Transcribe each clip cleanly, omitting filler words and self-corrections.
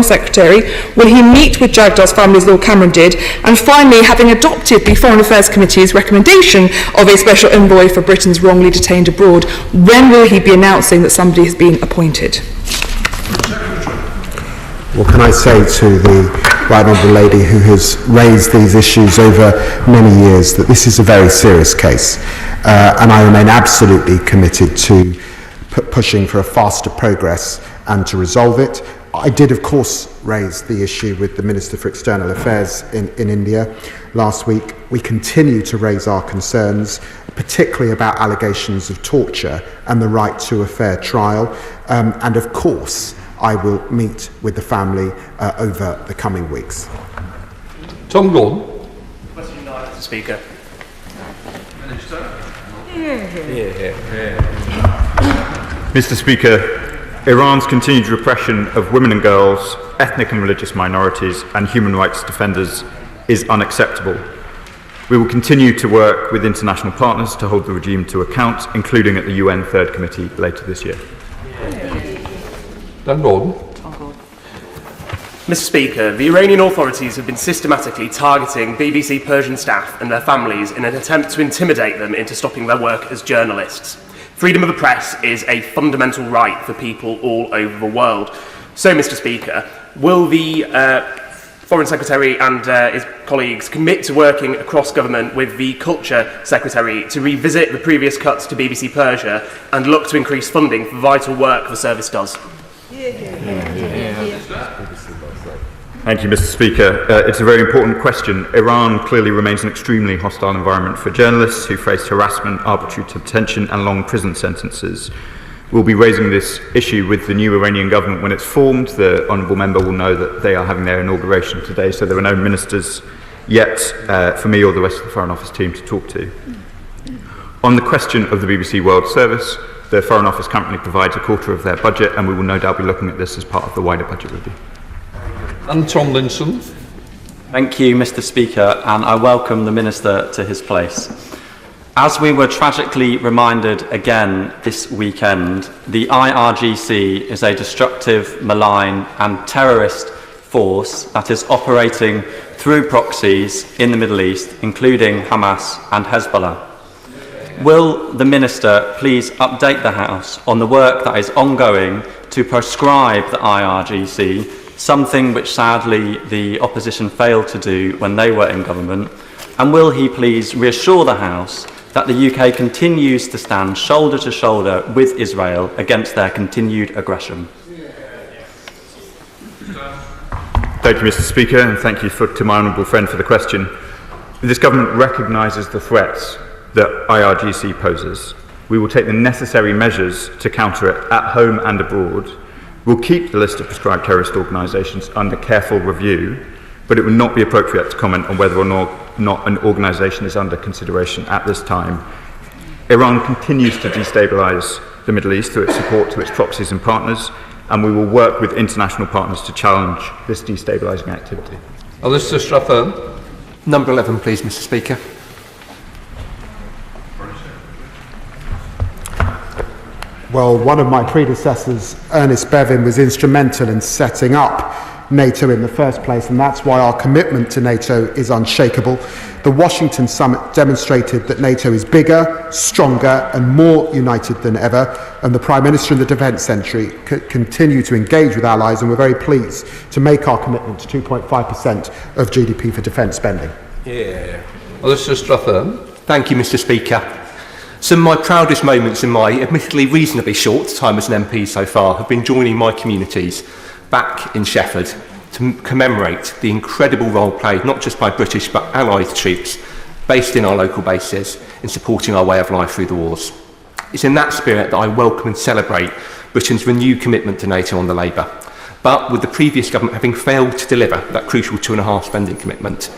Foreign Secretary, will he meet with Jagdar's family as Lord Cameron did? And finally, having adopted the Foreign Affairs Committee's recommendation of a special envoy for Britain's wrongly detained abroad, when will he be announcing that somebody has been appointed? Well, can I say to the right honourable lady who has raised these issues over many years that this is a very serious case, and I remain absolutely committed to pushing for a faster progress and to resolve it. I did, of course, raise the issue with the Minister for External Affairs in India last week. We continue to raise our concerns, particularly about allegations of torture and the right to a fair trial, and of course I will meet with the family over the coming weeks. Tom Gordon. Question 9, Mr. Speaker. Mr. Speaker, Iran's continued repression of women and girls, ethnic and religious minorities, and human rights defenders is unacceptable. We will continue to work with international partners to hold the regime to account, including at the UN Third Committee later this year. Dan Gordon. Mr. Speaker, the Iranian authorities have been systematically targeting BBC Persian staff and their families in an attempt to intimidate them into stopping their work as journalists. Freedom of the press is a fundamental right for people all over the world. So, Mr. Speaker, will the Foreign Secretary and his colleagues commit to working across government with the Culture Secretary to revisit the previous cuts to BBC Persia and look to increase funding for vital work the service does? Thank you, Mr. Speaker. It's a very important question. Iran clearly remains an extremely hostile environment for journalists who face harassment, arbitrary detention and long prison sentences. We'll be raising this issue with the new Iranian government when it's formed. The honourable member will know that they are having their inauguration today, so there are no ministers yet for me or the rest of the Foreign Office team to talk to. On the question of the BBC World Service, the Foreign Office currently provides a quarter of their budget, and we will no doubt be looking at this as part of the wider budget review. And Tom Linson. Thank you, Mr. Speaker, and I welcome the Minister to his place. As we were tragically reminded again this weekend, the IRGC is a destructive, malign and terrorist force that is operating through proxies in the Middle East, including Hamas and Hezbollah. Will the Minister please update the House on the work that is ongoing to proscribe the IRGC, something which sadly the opposition failed to do when they were in government? And will he please reassure the House that the UK continues to stand shoulder to shoulder with Israel against their continued aggression? Thank you, Mr. Speaker, and thank you to my honourable friend for the question. This government recognises the threats that IRGC poses. We will take the necessary measures to counter it at home and abroad. We'll keep the list of proscribed terrorist organisations under careful review, but it would not be appropriate to comment on whether or not an organisation is under consideration at this time. Iran continues to destabilise the Middle East through its support to its proxies and partners, and we will work with international partners to challenge this destabilising activity. Alistair Strathern. Number 11, please, Mr. Speaker. Well, one of my predecessors, Ernest Bevin, was instrumental in setting up NATO in the first place, and that's why our commitment to NATO is unshakable. The Washington summit demonstrated that NATO is bigger, stronger and more united than ever, and the Prime Minister and the Defence Secretary continue to engage with allies, and we're very pleased to make our commitment to 2.5% of GDP for defence spending. Alistair Strathern. Thank you, Mr. Speaker. Some of my proudest moments in my admittedly reasonably short time as an MP so far have been joining my communities back in Shefford to commemorate the incredible role played not just by British but Allied troops based in our local bases in supporting our way of life through the wars. It's in that spirit that I welcome and celebrate Britain's renewed commitment to NATO on the Labour. But with the previous government having failed to deliver that crucial 2.5% spending commitment,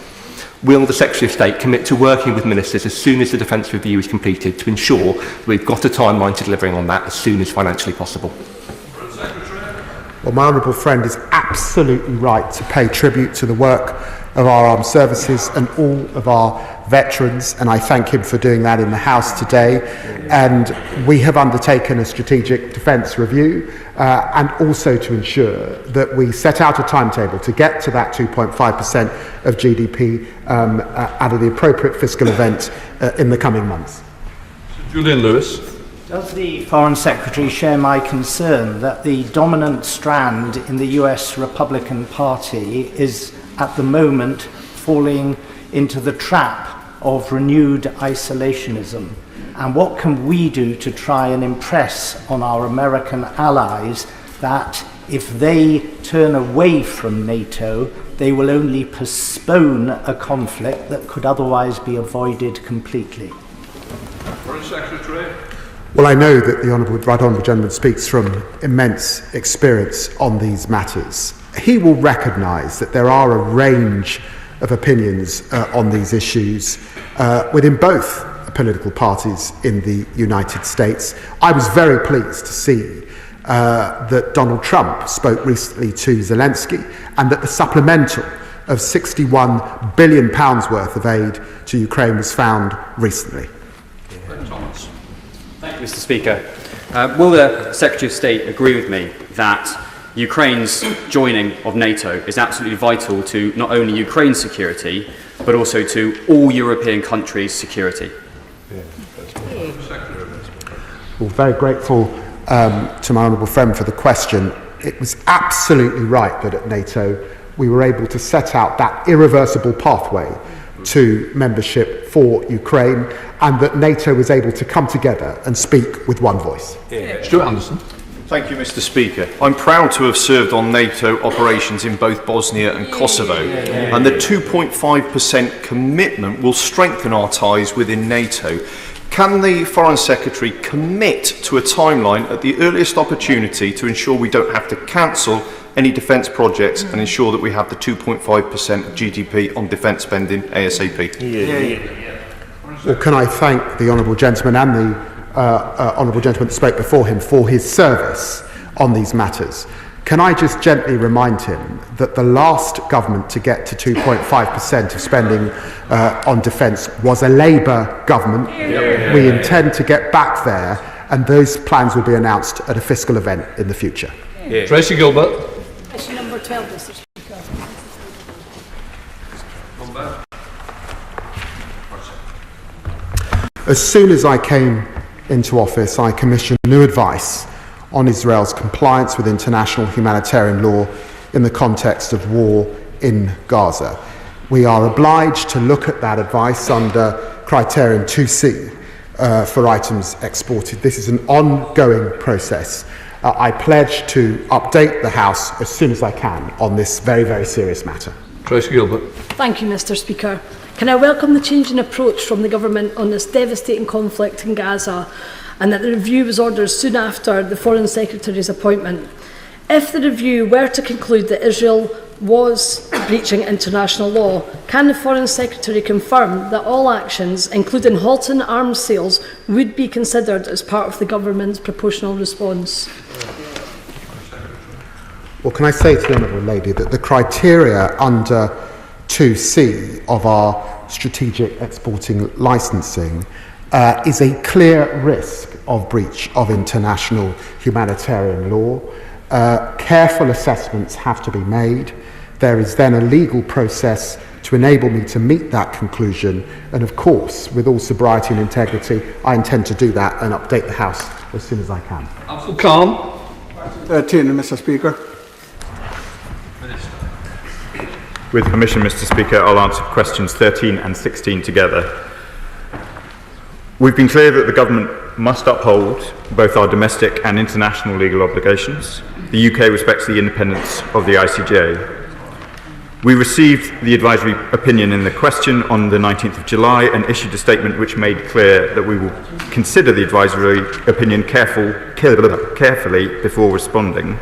will the Secretary of State commit to working with ministers as soon as the Defence Review is completed to ensure that we've got a timeline to delivering on that as soon as financially possible? Well, my honourable friend is absolutely right to pay tribute to the work of our armed services and all of our veterans, and I thank him for doing that in the House today. And we have undertaken a strategic defence review and also to ensure that we set out a timetable to get to that 2.5% of GDP out of the appropriate fiscal event in the coming months. Julian Lewis. Does the Foreign Secretary share my concern that the dominant strand in the US Republican Party is at the moment falling into the trap of renewed isolationism? And what can we do to try and impress on our American allies that if they turn away from NATO, they will only postpone a conflict that could otherwise be avoided completely? Foreign Secretary. Well, I know that the right honourable gentleman speaks from immense experience on these matters. He will recognise that there are a range of opinions on these issues within both political parties in the United States. I was very pleased to see that Donald Trump spoke recently to Zelensky, and that the supplemental of £61 billion worth of aid to Ukraine was found recently. Thank you, Mr. Speaker. Will the Secretary of State agree with me that Ukraine's joining of NATO is absolutely vital to not only Ukraine's security, but also to all European countries' security? Well, very grateful to my honourable friend for the question. It was absolutely right that at NATO we were able to set out that irreversible pathway to membership for Ukraine, and that NATO was able to come together and speak with one voice. Stuart Anderson. Thank you, Mr. Speaker. I'm proud to have served on NATO operations in both Bosnia and Kosovo, and the 2.5% commitment will strengthen our ties within NATO. Can the Foreign Secretary commit to a timeline at the earliest opportunity to ensure we don't have to cancel any defence projects and ensure that we have the 2.5% of GDP on defence spending ASAP? Well, can I thank the honourable gentleman and the honourable gentleman that spoke before him for his service on these matters. Can I just gently remind him that the last government to get to 2.5% of spending on defence was a Labour government. We intend to get back there, and those plans will be announced at a fiscal event in the future. Tracy Gilbert. Question number 12, Mr. Speaker. As soon as I came into office, I commissioned new advice on Israel's compliance with international humanitarian law in the context of war in Gaza. We are obliged to look at that advice under criterion 2C for items exported. This is an ongoing process. I pledge to update the House as soon as I can on this very, very serious matter. Tracy Gilbert. Thank you, Mr. Speaker. Can I welcome the change in approach from the government on this devastating conflict in Gaza, and that the review was ordered soon after the Foreign Secretary's appointment. If the review were to conclude that Israel was breaching international law, can the Foreign Secretary confirm that all actions, including halting arms sales, would be considered as part of the government's proportional response? Well, can I say to the Honourable Lady that the criteria under 2C of our strategic exporting licensing is a clear risk of breach of international humanitarian law. Careful assessments have to be made. There is then a legal process to enable me to meet that conclusion, and of course, with all sobriety and integrity, I intend to do that and update the House as soon as I can. Abdul Khan. 13, Mr. Speaker. With permission, Mr. Speaker, I'll answer questions 13 and 16 together. We've been clear that the government must uphold both our domestic and international legal obligations. The UK respects the independence of the ICJ. We received the advisory opinion in the question on the 19th of July and issued a statement which made clear that we will consider the advisory opinion carefully before responding.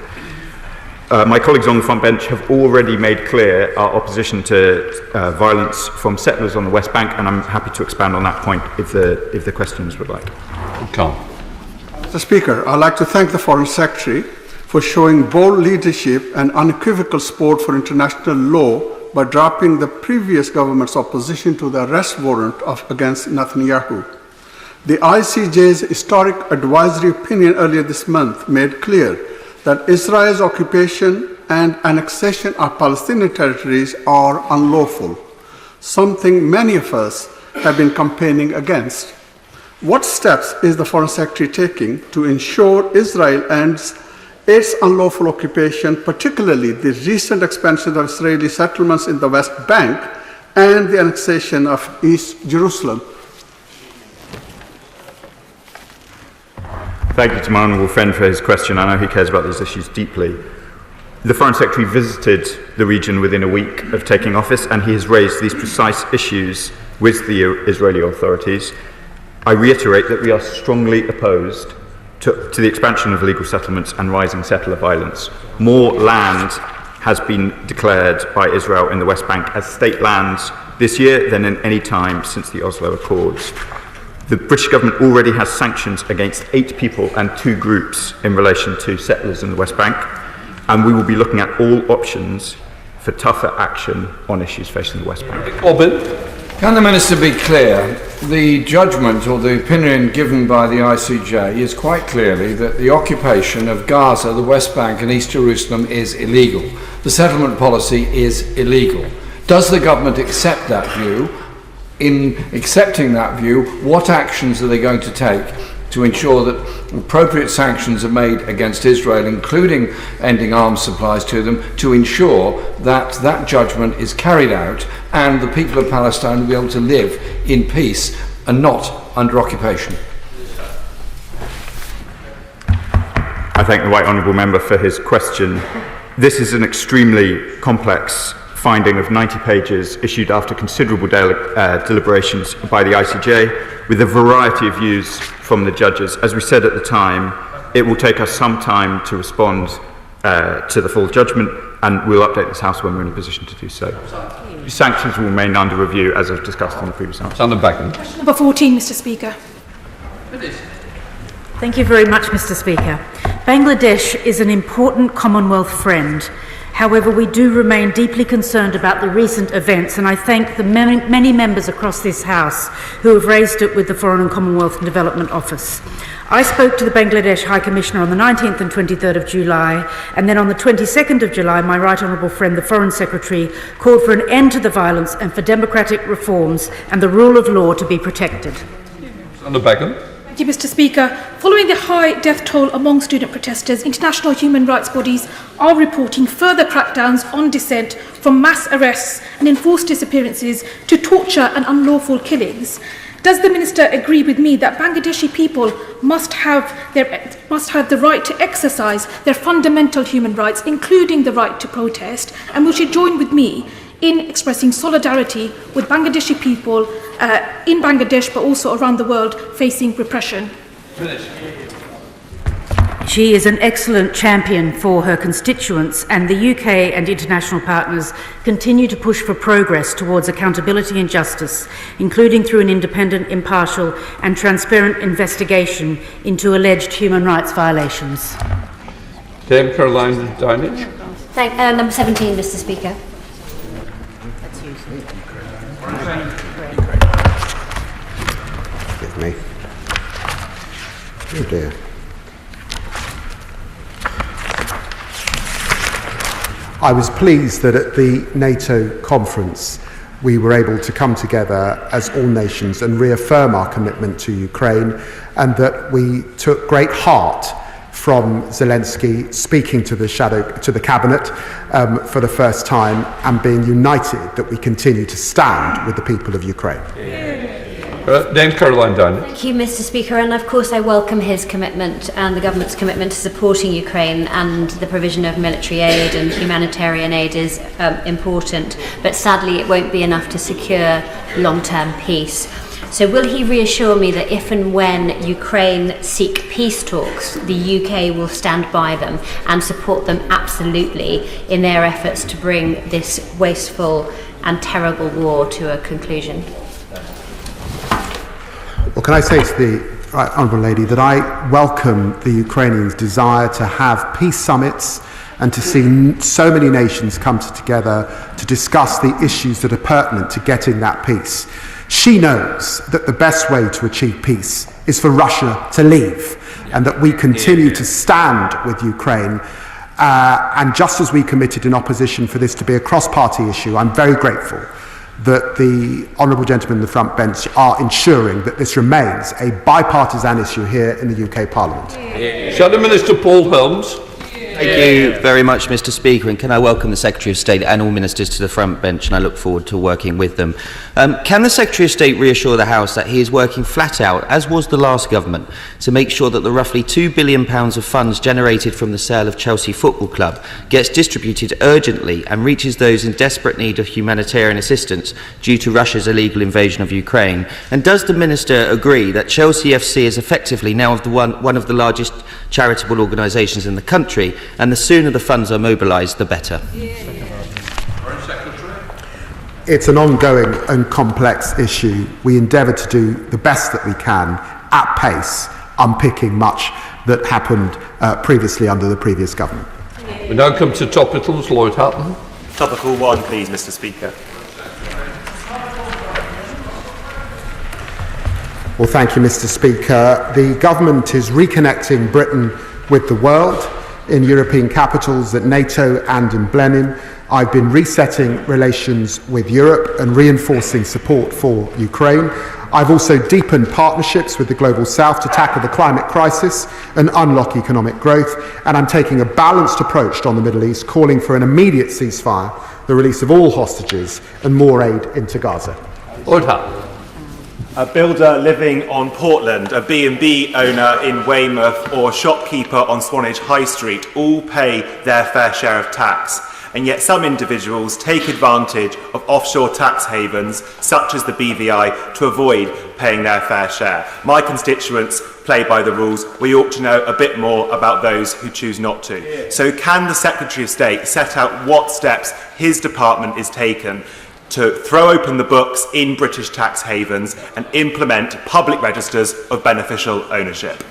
My colleagues on the front bench have already made clear our opposition to violence from settlers on the West Bank, and I'm happy to expand on that point if the questions would like. Mr. Speaker, I'd like to thank the Foreign Secretary for showing bold leadership and unequivocal support for international law by dropping the previous government's opposition to the arrest warrant against Netanyahu. The ICJ's historic advisory opinion earlier this month made clear that Israel's occupation and annexation of Palestinian territories are unlawful, something many of us have been campaigning against. What steps is the Foreign Secretary taking to ensure Israel ends its unlawful occupation, particularly the recent expansion of Israeli settlements in the West Bank and the annexation of East Jerusalem? Thank you to my honourable friend for his question. I know he cares about these issues deeply. The Foreign Secretary visited the region within a week of taking office, and he has raised these precise issues with the Israeli authorities. I reiterate that we are strongly opposed to the expansion of illegal settlements and rising settler violence. More land has been declared by Israel in the West Bank as state lands this year than in any time since the Oslo Accords. The British government already has sanctions against 8 people and 2 groups in relation to settlers in the West Bank, and we will be looking at all options for tougher action on issues facing the West Bank. Can the Minister be clear? The judgment or the opinion given by the ICJ is quite clearly that the occupation of Gaza, the West Bank and East Jerusalem is illegal. The settlement policy is illegal. Does the government accept that view? In accepting that view, what actions are they going to take to ensure that appropriate sanctions are made against Israel, including ending arms supplies to them, to ensure that that judgment is carried out and the people of Palestine will be able to live in peace and not under occupation? I thank the Right Honourable Member for his question. This is an extremely complex finding of 90 pages issued after considerable deliberations by the ICJ with a variety of views from the judges. As we said at the time, it will take us some time to respond to the full judgment, and we'll update this House when we're in a position to do so. Sanctions will remain under review, as I've discussed in the previous answer. Number 14, Mr. Speaker. Thank you very much, Mr. Speaker. Bangladesh is an important Commonwealth friend. However, we do remain deeply concerned about the recent events, and I thank the many members across this House who have raised it with the Foreign and Commonwealth and Development Office. I spoke to the Bangladesh High Commissioner on the 19th and 23rd of July, and then on the 22nd of July, my Right Honourable friend, the Foreign Secretary, called for an end to the violence and for democratic reforms and the rule of law to be protected. Thank you, Mr. Speaker. Following the high death toll among student protesters, international human rights bodies are reporting further crackdowns on dissent, from mass arrests and enforced disappearances to torture and unlawful killings. Does the Minister agree with me that Bangladeshi people must have the right to exercise their fundamental human rights, including the right to protest, and will she join with me in expressing solidarity with Bangladeshi people in Bangladesh but also around the world facing repression? She is an excellent champion for her constituents, and the UK and international partners continue to push for progress towards accountability and justice, including through an independent, impartial and transparent investigation into alleged human rights violations. Dame Caroline Dinage. Number 17, Mr. Speaker. Give me. Oh dear. I was pleased that at the NATO conference we were able to come together as all nations and reaffirm our commitment to Ukraine, and that we took great heart from Zelensky speaking to the cabinet for the first time, and being united that we continue to stand with the people of Ukraine. Dame Caroline Dinage. Thank you, Mr. Speaker, and of course I welcome his commitment and the government's commitment to supporting Ukraine, and the provision of military aid and humanitarian aid is important, but sadly it won't be enough to secure long-term peace. So will he reassure me that if and when Ukraine seek peace talks, the UK will stand by them and support them absolutely in their efforts to bring this wasteful and terrible war to a conclusion? Well, can I say to the Honourable Lady that I welcome the Ukrainians' desire to have peace summits and to see so many nations come together to discuss the issues that are pertinent to getting that peace. She knows that the best way to achieve peace is for Russia to leave, and that we continue to stand with Ukraine. And just as we committed in opposition for this to be a cross-party issue, I'm very grateful that the honourable gentlemen in the front bench are ensuring that this remains a bipartisan issue here in the UK Parliament. Shadow Minister Paul Holmes. Thank you very much, Mr. Speaker, and can I welcome the Secretary of State and all ministers to the front bench, and I look forward to working with them. Can the Secretary of State reassure the House that he is working flat out, as was the last government, to make sure that the roughly £2 billion of funds generated from the sale of Chelsea Football Club gets distributed urgently and reaches those in desperate need of humanitarian assistance due to Russia's illegal invasion of Ukraine? And does the Minister agree that Chelsea FC is effectively now one of the largest charitable organisations in the country, and the sooner the funds are mobilised, the better? It's an ongoing and complex issue. We endeavour to do the best that we can at pace, unpicking much that happened previously under the previous government. We now come to topicals. Lloyd Hatton. Topical 1, please, Mr. Speaker. Well, thank you, Mr. Speaker. The government is reconnecting Britain with the world in European capitals, at NATO and in Blenheim. I've been resetting relations with Europe and reinforcing support for Ukraine. I've also deepened partnerships with the Global South to tackle the climate crisis and unlock economic growth. And I'm taking a balanced approach on the Middle East, calling for an immediate ceasefire, the release of all hostages, and more aid into Gaza. A builder living on Portland, a B&B owner in Weymouth, or a shopkeeper on Swanage High Street all pay their fair share of tax. And yet some individuals take advantage of offshore tax havens, such as the BVI, to avoid paying their fair share. My constituents play by the rules. We ought to know a bit more about those who choose not to. So can the Secretary of State set out what steps his department is taking to throw open the books in British tax havens and implement public registers of beneficial ownership?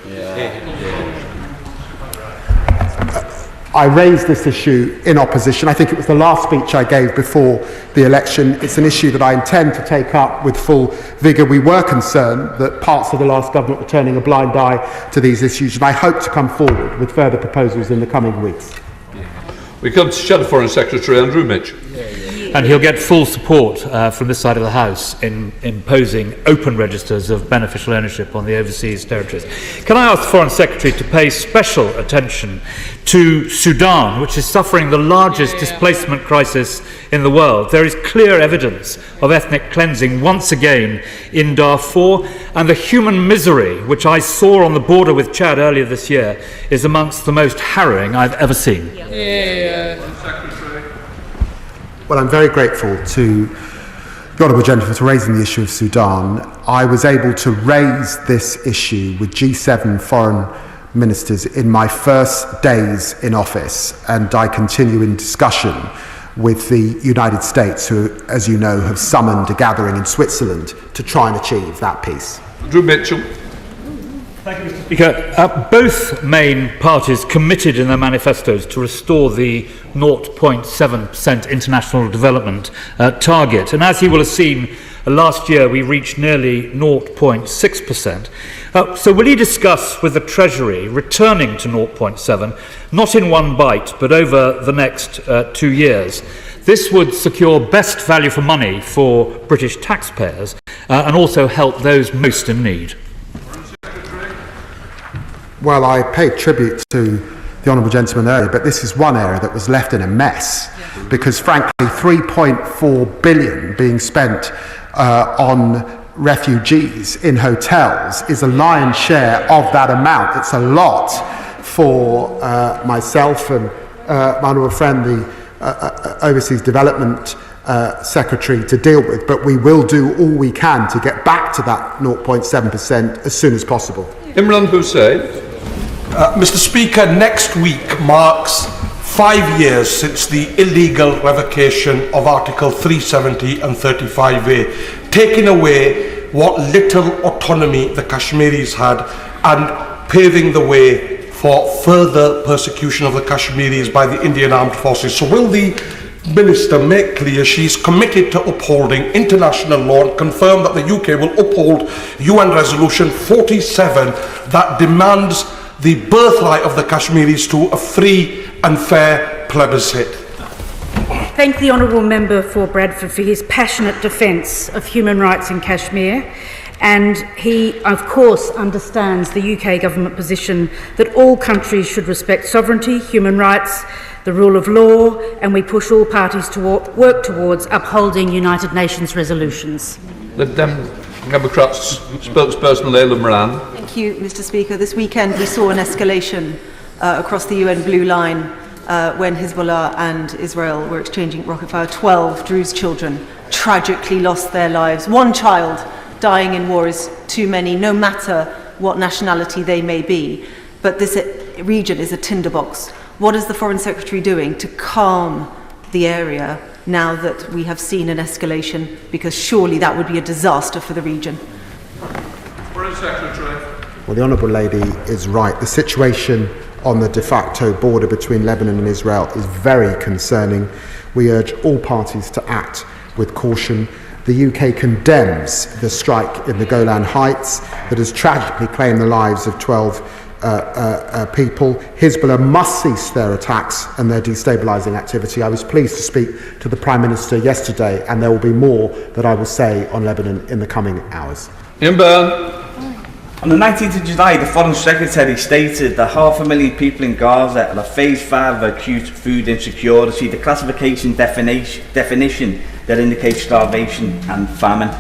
I raised this issue in opposition. I think it was the last speech I gave before the election. It's an issue that I intend to take up with full vigour. We were concerned that parts of the last government were turning a blind eye to these issues, and I hope to come forward with further proposals in the coming weeks. We come to Shadow Foreign Secretary Andrew Mitchell. And he'll get full support from this side of the House in imposing open registers of beneficial ownership on the overseas territories. Can I ask the Foreign Secretary to pay special attention to Sudan, which is suffering the largest displacement crisis in the world? There is clear evidence of ethnic cleansing once again in Darfur, and the human misery which I saw on the border with Chad earlier this year is amongst the most harrowing I've ever seen. Well, I'm very grateful to the Honourable Gentleman for raising the issue of Sudan. I was able to raise this issue with G7 foreign ministers in my first days in office, and I continue in discussion with the United States, who, as you know, have summoned a gathering in Switzerland to try and achieve that peace. Andrew Mitchell. Thank you, Mr. Speaker. Both main parties committed in their manifestos to restore the 0.7% international development target. And as you will have seen, last year we reached nearly 0.6%. So will he discuss with the Treasury returning to 0.7, not in one bite, but over the next 2 years? This would secure best value for money for British taxpayers and also help those most in need. Well, I paid tribute to the Honourable Gentleman earlier, but this is one area that was left in a mess, because frankly 3.4 billion being spent on refugees in hotels is a lion's share of that amount. It's a lot for myself and my honourable friend, the Overseas Development Secretary, to deal with, but we will do all we can to get back to that 0.7% as soon as possible. Imran Hussain. Mr. Speaker, next week marks 5 years since the illegal revocation of Article 370 and 35A, taking away what little autonomy the Kashmiris had and paving the way for further persecution of the Kashmiris by the Indian Armed Forces. So will the Minister make clear she's committed to upholding international law and confirm that the UK will uphold UN Resolution 47 that demands the birthright of the Kashmiris to a free and fair plebiscite? Thank the Honourable Member for Bradford for his passionate defence of human rights in Kashmir. And he, of course, understands the UK government position that all countries should respect sovereignty, human rights, the rule of law, and we push all parties to work towards upholding United Nations resolutions. The Democrats spokesperson Leila Moran. Thank you, Mr. Speaker. This weekend we saw an escalation across the UN blue line when Hezbollah and Israel were exchanging rocket fire. 12 Druze children tragically lost their lives. One child dying in war is too many, no matter what nationality they may be. But this region is a tinderbox. What is the Foreign Secretary doing to calm the area now that we have seen an escalation? Because surely that would be a disaster for the region. Foreign Secretary. Well, the Honourable Lady is right. The situation on the de facto border between Lebanon and Israel is very concerning. We urge all parties to act with caution. The UK condemns the strike in the Golan Heights that has tragically claimed the lives of 12 people. Hezbollah must cease their attacks and their destabilising activity. I was pleased to speak to the Prime Minister yesterday, and there will be more that I will say on Lebanon in the coming hours. Ian Byrne. On the 19th of July, the Foreign Secretary stated that 500,000 people in Gaza are at phase 5 of acute food insecurity, the classification definition that indicates starvation and famine.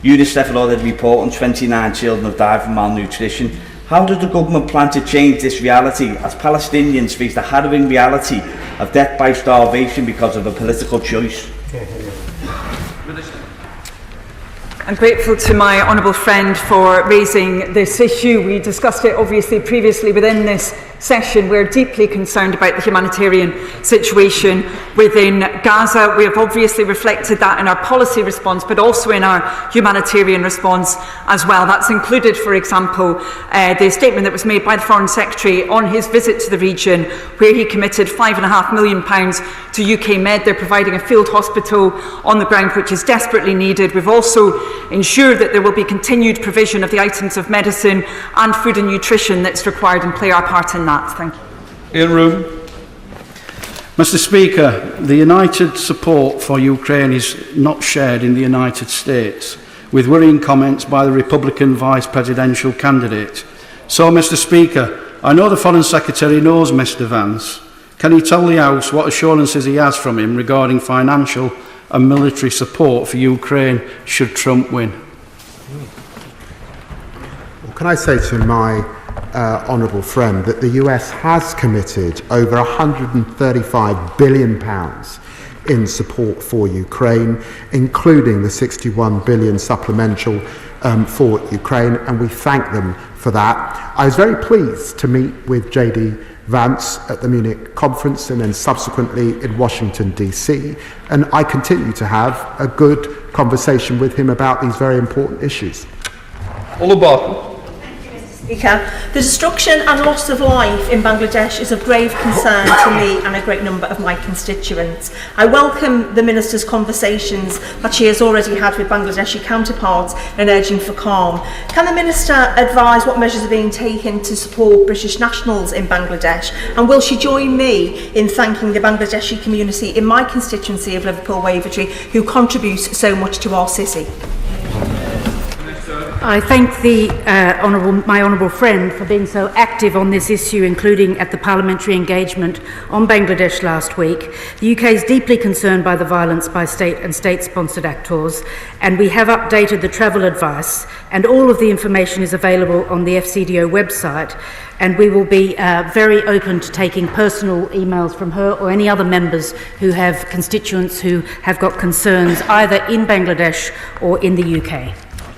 UNICEF had already reported 29 children have died from malnutrition. How does the government plan to change this reality as Palestinians face the harrowing reality of death by starvation because of a political choice? I'm grateful to my honourable friend for raising this issue. We discussed it obviously previously within this session. We're deeply concerned about the humanitarian situation within Gaza. We have obviously reflected that in our policy response, but also in our humanitarian response as well. That's included, for example, the statement that was made by the Foreign Secretary on his visit to the region, where he committed £5.5 million to UK Med. They're providing a field hospital on the ground, which is desperately needed. We've also ensured that there will be continued provision of the items of medicine and food and nutrition that's required, and play our part in that. Thank you. Ian Room. Mr. Speaker, the united support for Ukraine is not shared in the United States, with worrying comments by the Republican vice presidential candidate. So, Mr. Speaker, I know the Foreign Secretary knows Mr. Vance. Can he tell the House what assurances he has from him regarding financial and military support for Ukraine should Trump win? Well, can I say to my honourable friend that the US has committed over £135 billion in support for Ukraine, including the £61 billion supplemental for Ukraine, and we thank them for that. I was very pleased to meet with JD Vance at the Munich conference and then subsequently in Washington, D.C. And I continue to have a good conversation with him about these very important issues. Ola Barton. Speaker, the destruction and loss of life in Bangladesh is of grave concern to me and a great number of my constituents. I welcome the Minister's conversations that she has already had with Bangladeshi counterparts and urging for calm. Can the Minister advise what measures are being taken to support British nationals in Bangladesh, and will she join me in thanking the Bangladeshi community in my constituency of Liverpool Wavertree, who contributes so much to our city? I thank my honourable friend for being so active on this issue, including at the parliamentary engagement on Bangladesh last week. The UK is deeply concerned by the violence by state and state-sponsored actors, and we have updated the travel advice, and all of the information is available on the FCDO website, and we will be very open to taking personal emails from her or any other members who have constituents who have got concerns either in Bangladesh or in the UK.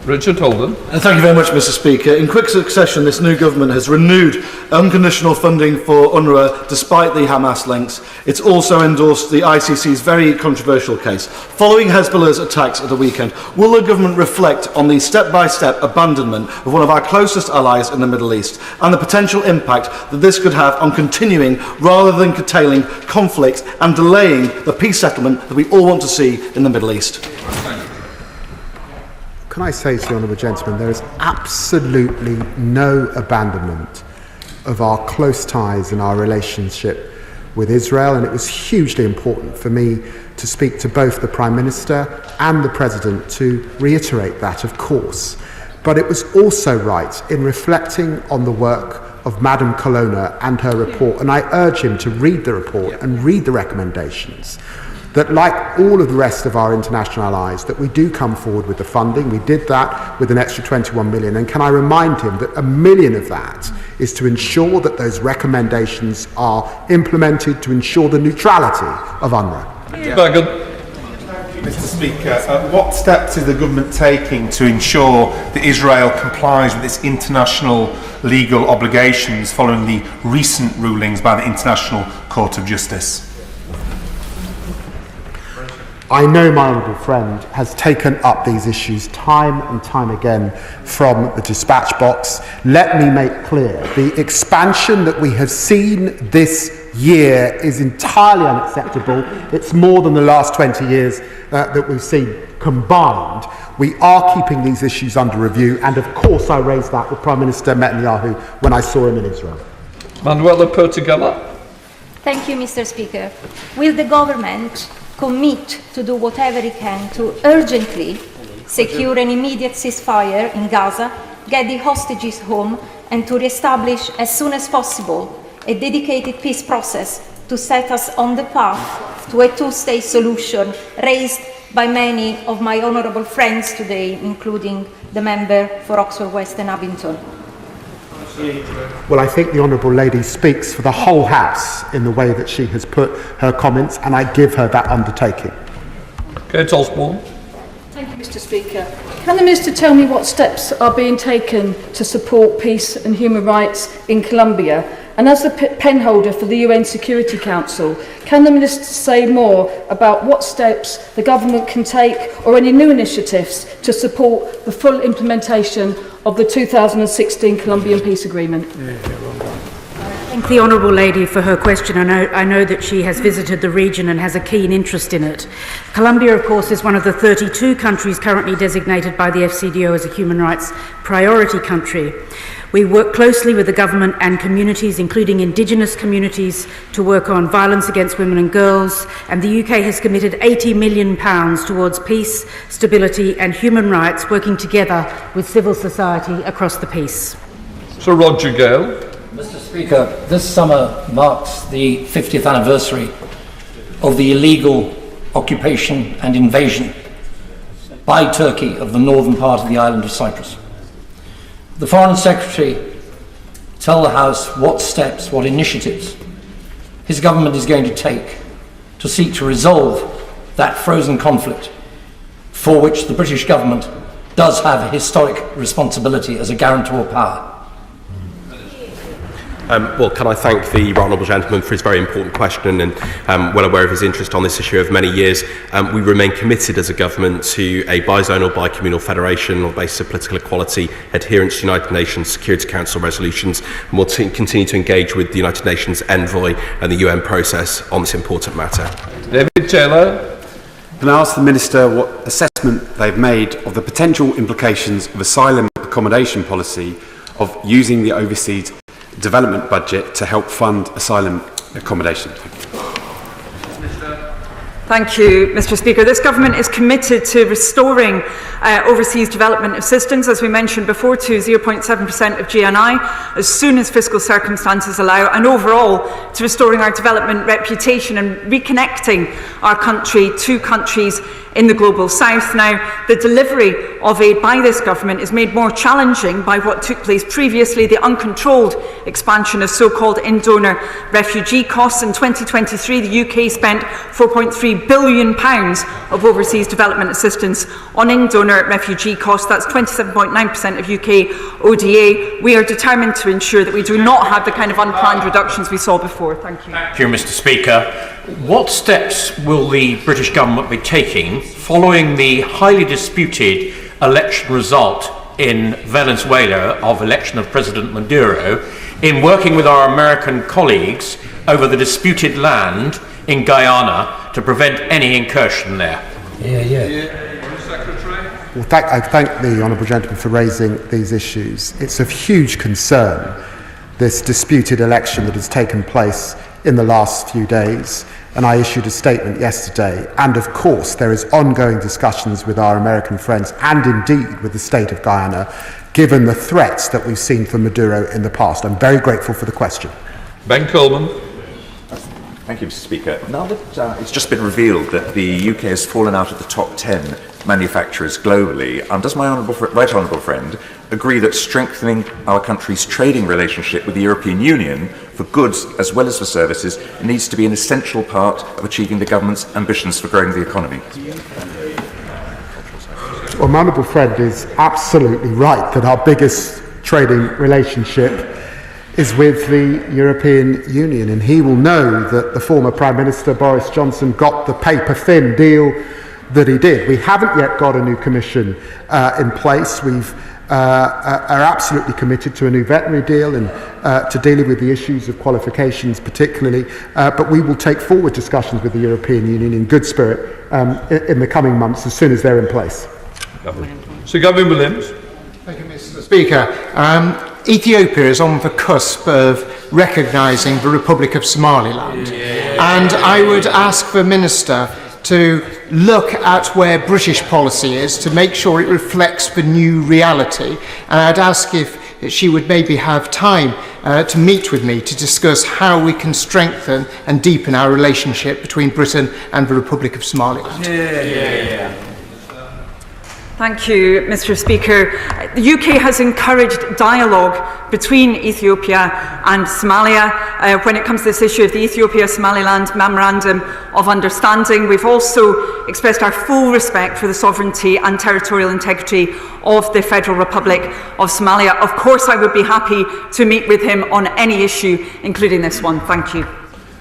Richard Holden. Thank you very much, Mr. Speaker. In quick succession, this new government has renewed unconditional funding for UNRWA despite the Hamas links. It's also endorsed the ICC's very controversial case. Following Hezbollah's attacks at the weekend, will the government reflect on the step-by-step abandonment of one of our closest allies in the Middle East and the potential impact that this could have on continuing rather than curtailing conflict and delaying the peace settlement that we all want to see in the Middle East? Can I say to the honourable gentleman, there is absolutely no abandonment of our close ties and our relationship with Israel, and it was hugely important for me to speak to both the Prime Minister and the President to reiterate that, of course. But it was also right in reflecting on the work of Madame Colonna and her report, and I urge him to read the report and read the recommendations, that like all of the rest of our international allies, that we do come forward with the funding. We did that with an extra 21 million. And can I remind him that $1 million of that is to ensure that those recommendations are implemented to ensure the neutrality of UNRWA. Mr. Speaker, what steps is the government taking to ensure that Israel complies with its international legal obligations following the recent rulings by the International Court of Justice? I know my honourable friend has taken up these issues time and time again from the dispatch box. Let me make clear, the expansion that we have seen this year is entirely unacceptable. It's more than the last 20 years that we've seen combined. We are keeping these issues under review, and of course I raised that with Prime Minister Netanyahu when I saw him in Israel. Manuela Portigala. Thank you, Mr. Speaker. Will the government commit to do whatever it can to urgently secure an immediate ceasefire in Gaza, get the hostages home, and to re-establish as soon as possible a dedicated peace process to set us on the path to a two-state solution raised by many of my honourable friends today, including the member for Oxford West and Abington? Well, I think the Honourable Lady speaks for the whole House in the way that she has put her comments, and I give her that undertaking. Kate Osborne. Thank you, Mr. Speaker. Can the Minister tell me what steps are being taken to support peace and human rights in Colombia? And as the penholder for the UN Security Council, can the Minister say more about what steps the government can take or any new initiatives to support the full implementation of the 2016 Colombian Peace Agreement? I thank the Honourable Lady for her question. I know that she has visited the region and has a keen interest in it. Colombia, of course, is one of the 32 countries currently designated by the FCDO as a human rights priority country. We work closely with the government and communities, including Indigenous communities, to work on violence against women and girls, and the UK has committed £80 million towards peace, stability and human rights, working together with civil society across the piece. Sir Roger Gale. Mr. Speaker, this summer marks the 50th anniversary of the illegal occupation and invasion by Turkey of the northern part of the island of Cyprus. The Foreign Secretary tell the House what steps, what initiatives his government is going to take to seek to resolve that frozen conflict for which the British government does have a historic responsibility as a guarantor power. Well, can I thank the right honourable gentleman for his very important question, and well aware of his interest on this issue over many years. We remain committed as a government to a bizonal, bicommunal federation on the basis of political equality, adherence to United Nations Security Council resolutions, and we'll continue to engage with the United Nations envoy and the UN process on this important matter. David Taylor. Can I ask the Minister what assessment they've made of the potential implications of asylum accommodation policy of using the overseas development budget to help fund asylum accommodation? Thank you, Mr. Speaker. This government is committed to restoring overseas development assistance, as we mentioned before, to 0.7% of GNI as soon as fiscal circumstances allow, and overall to restoring our development reputation and reconnecting our country to countries in the global south. Now, the delivery of aid by this government is made more challenging by what took place previously, the uncontrolled expansion of so-called in-donor refugee costs. In 2023, the UK spent £4.3 billion of overseas development assistance on in-donor refugee costs. That's 27.9% of UK ODA. We are determined to ensure that we do not have the kind of unplanned reductions we saw before. Thank you. Thank you, Mr. Speaker. What steps will the British government be taking following the highly disputed election result in Venezuela of election of President Maduro in working with our American colleagues over the disputed land in Guyana to prevent any incursion there? Well, I thank the honourable gentleman for raising these issues. It's of huge concern, this disputed election that has taken place in the last few days, and I issued a statement yesterday. And of course, there is ongoing discussions with our American friends and indeed with the state of Guyana, given the threats that we've seen from Maduro in the past. I'm very grateful for the question. Ben Coleman. Thank you, Mr. Speaker. Now that it's just been revealed that the UK has fallen out of the top 10 manufacturers globally, does my right honourable friend agree that strengthening our country's trading relationship with the European Union for goods as well as for services needs to be an essential part of achieving the government's ambitions for growing the economy? Well, my honourable friend is absolutely right that our biggest trading relationship is with the European Union, and he will know that the former Prime Minister Boris Johnson got the paper-thin deal that he did. We haven't yet got a new commission in place. We've are absolutely committed to a new veterinary deal and to dealing with the issues of qualifications particularly, but we will take forward discussions with the European Union in good spirit in the coming months as soon as they're in place. Sir Gavin Williams. Thank you, Mr. Speaker. Ethiopia is on the cusp of recognising the Republic of Somaliland, and I would ask the Minister to look at where British policy is to make sure it reflects the new reality, and I'd ask if she would maybe have time to meet with me to discuss how we can strengthen and deepen our relationship between Britain and the Republic of Somaliland. Thank you, Mr. Speaker. The UK has encouraged dialogue between Ethiopia and Somalia when it comes to this issue of the Ethiopia-Somaliland Memorandum of Understanding. We've also expressed our full respect for the sovereignty and territorial integrity of the Federal Republic of Somalia. Of course, I would be happy to meet with him on any issue, including this one. Thank you.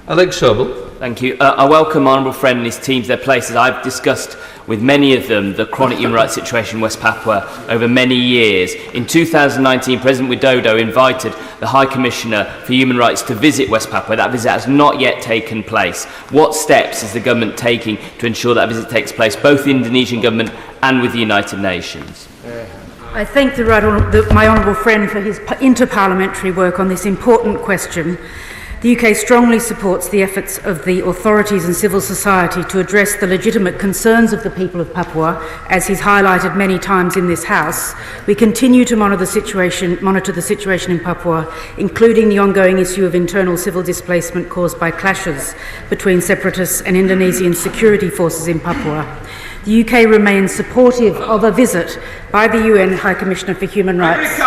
Alex Sobel. Thank you. I welcome my honourable friend and his team to their places. I've discussed with many of them the chronic human rights situation in West Papua over many years. In 2019, President Widodo invited the High Commissioner for Human Rights to visit West Papua. That visit has not yet taken place. What steps is the government taking to ensure that visit takes place, both the Indonesian government and with the United Nations? I thank my honourable friend for his interparliamentary work on this important question. The UK strongly supports the efforts of the authorities and civil society to address the legitimate concerns of the people of Papua, as he's highlighted many times in this House. We continue to monitor the situation in Papua, including the ongoing issue of internal civil displacement caused by clashes between separatists and Indonesian security forces in Papua. The UK remains supportive of a visit by the UN High Commissioner for Human Rights.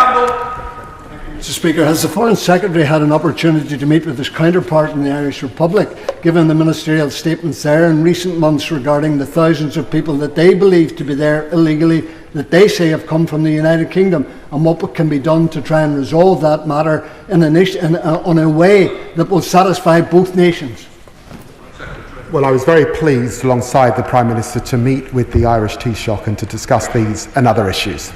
Mr. Speaker, has the Foreign Secretary had an opportunity to meet with his counterpart in the Irish Republic, given the ministerial statements there in recent months regarding the thousands of people that they believe to be there illegally, that they say have come from the United Kingdom, and what can be done to try and resolve that matter in a way that will satisfy both nations? Well, I was very pleased, alongside the Prime Minister, to meet with the Irish Taoiseach and to discuss these and other issues.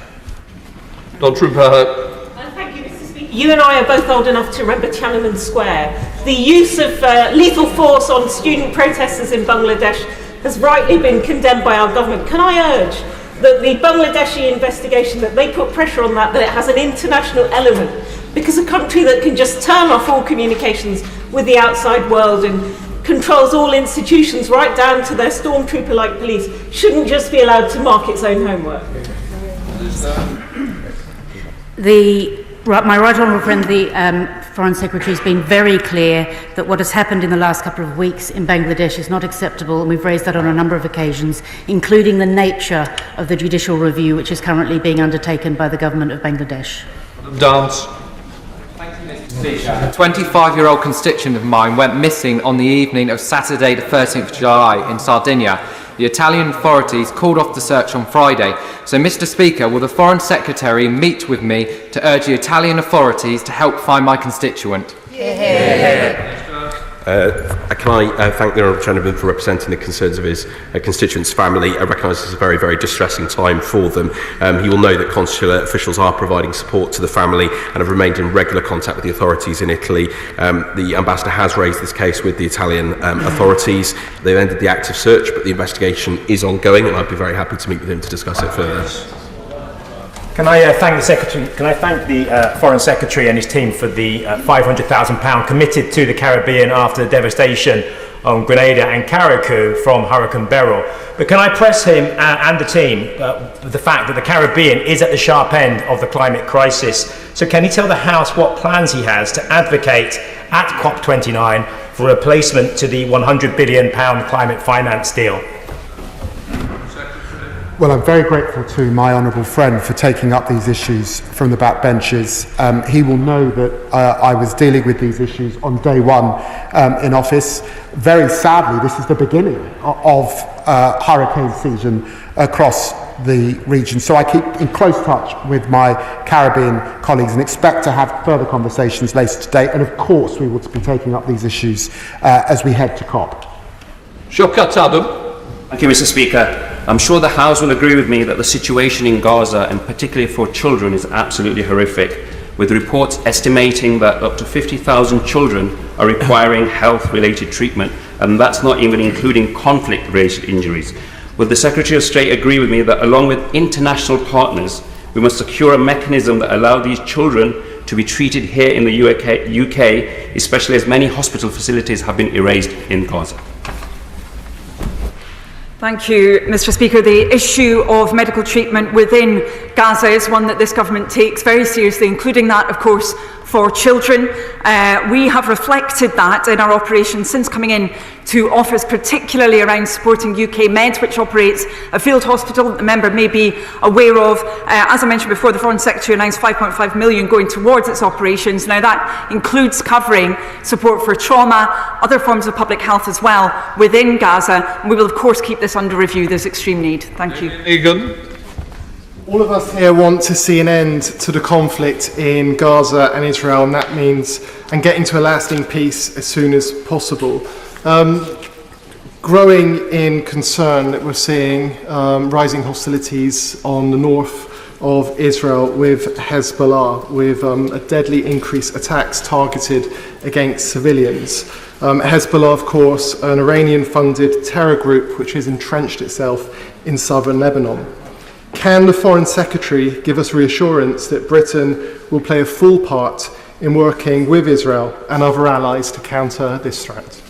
You and I are both old enough to remember Tiananmen Square. The use of lethal force on student protesters in Bangladesh has rightly been condemned by our government. Can I urge that the Bangladeshi investigation, that they put pressure on that it has an international element, because a country that can just turn off all communications with the outside world and controls all institutions right down to their stormtrooper-like police shouldn't just be allowed to mark its own homework. The my right honourable friend, the Foreign Secretary, has been very clear that what has happened in the last couple of weeks in Bangladesh is not acceptable, and we've raised that on a number of occasions, including the nature of the judicial review which is currently being undertaken by the government of Bangladesh. Dance. A 25-year-old constituent of mine went missing on the evening of Saturday the 13th of July in Sardinia. The Italian authorities called off the search on Friday. So, Mr. Speaker, will the Foreign Secretary meet with me to urge the Italian authorities to help find my constituent? Can I thank the Honourable Gentleman for representing the concerns of his constituents' family. I recognise it's a very, very distressing time for them. He will know that consular officials are providing support to the family and have remained in regular contact with the authorities in Italy. The Ambassador has raised this case with the Italian authorities. They've ended the active search, but the investigation is ongoing, and I'd be very happy to meet with him to discuss it further. Can I thank the Secretary? Can I thank the Foreign Secretary and his team for the £500,000 committed to the Caribbean after the devastation on Grenada and Carriacou from Hurricane Beryl? But can I press him and the team with the fact that the Caribbean is at the sharp end of the climate crisis? So can he tell the House what plans he has to advocate at COP29 for a replacement to the £100 billion climate finance deal? Well, I'm very grateful to my honourable friend for taking up these issues from the backbenches. He will know that I was dealing with these issues on day one in office. Very sadly, this is the beginning of hurricane season across the region. So I keep in close touch with my Caribbean colleagues and expect to have further conversations later today. And of course, we will be taking up these issues as we head to COP. Showkat Adam. Thank you, Mr. Speaker. I'm sure the House will agree with me that the situation in Gaza, and particularly for children, is absolutely horrific, with reports estimating that up to 50,000 children are requiring health-related treatment, and that's not even including conflict-related injuries. Will the Secretary of State agree with me that, along with international partners, we must secure a mechanism that allows these children to be treated here in the UK, especially as many hospital facilities have been erased in Gaza? Thank you, Mr. Speaker. The issue of medical treatment within Gaza is one that this government takes very seriously, including that, of course, for children. We have reflected that in our operations since coming in to office, particularly around supporting UK Med, which operates a field hospital that the member may be aware of. As I mentioned before, the Foreign Secretary announced £5.5 million going towards its operations. Now that includes covering support for trauma, other forms of public health as well within Gaza. And we will of course keep this under review. There's extreme need. Thank you. Egan. All of us here want to see an end to the conflict in Gaza and Israel, and that means getting to a lasting peace as soon as possible. Growing in concern that we're seeing rising hostilities on the north of Israel with Hezbollah, with a deadly increase attacks targeted against civilians. Hezbollah, of course, an Iranian-funded terror group which has entrenched itself in southern Lebanon. Can the Foreign Secretary give us reassurance that Britain will play a full part in working with Israel and other allies to counter this threat?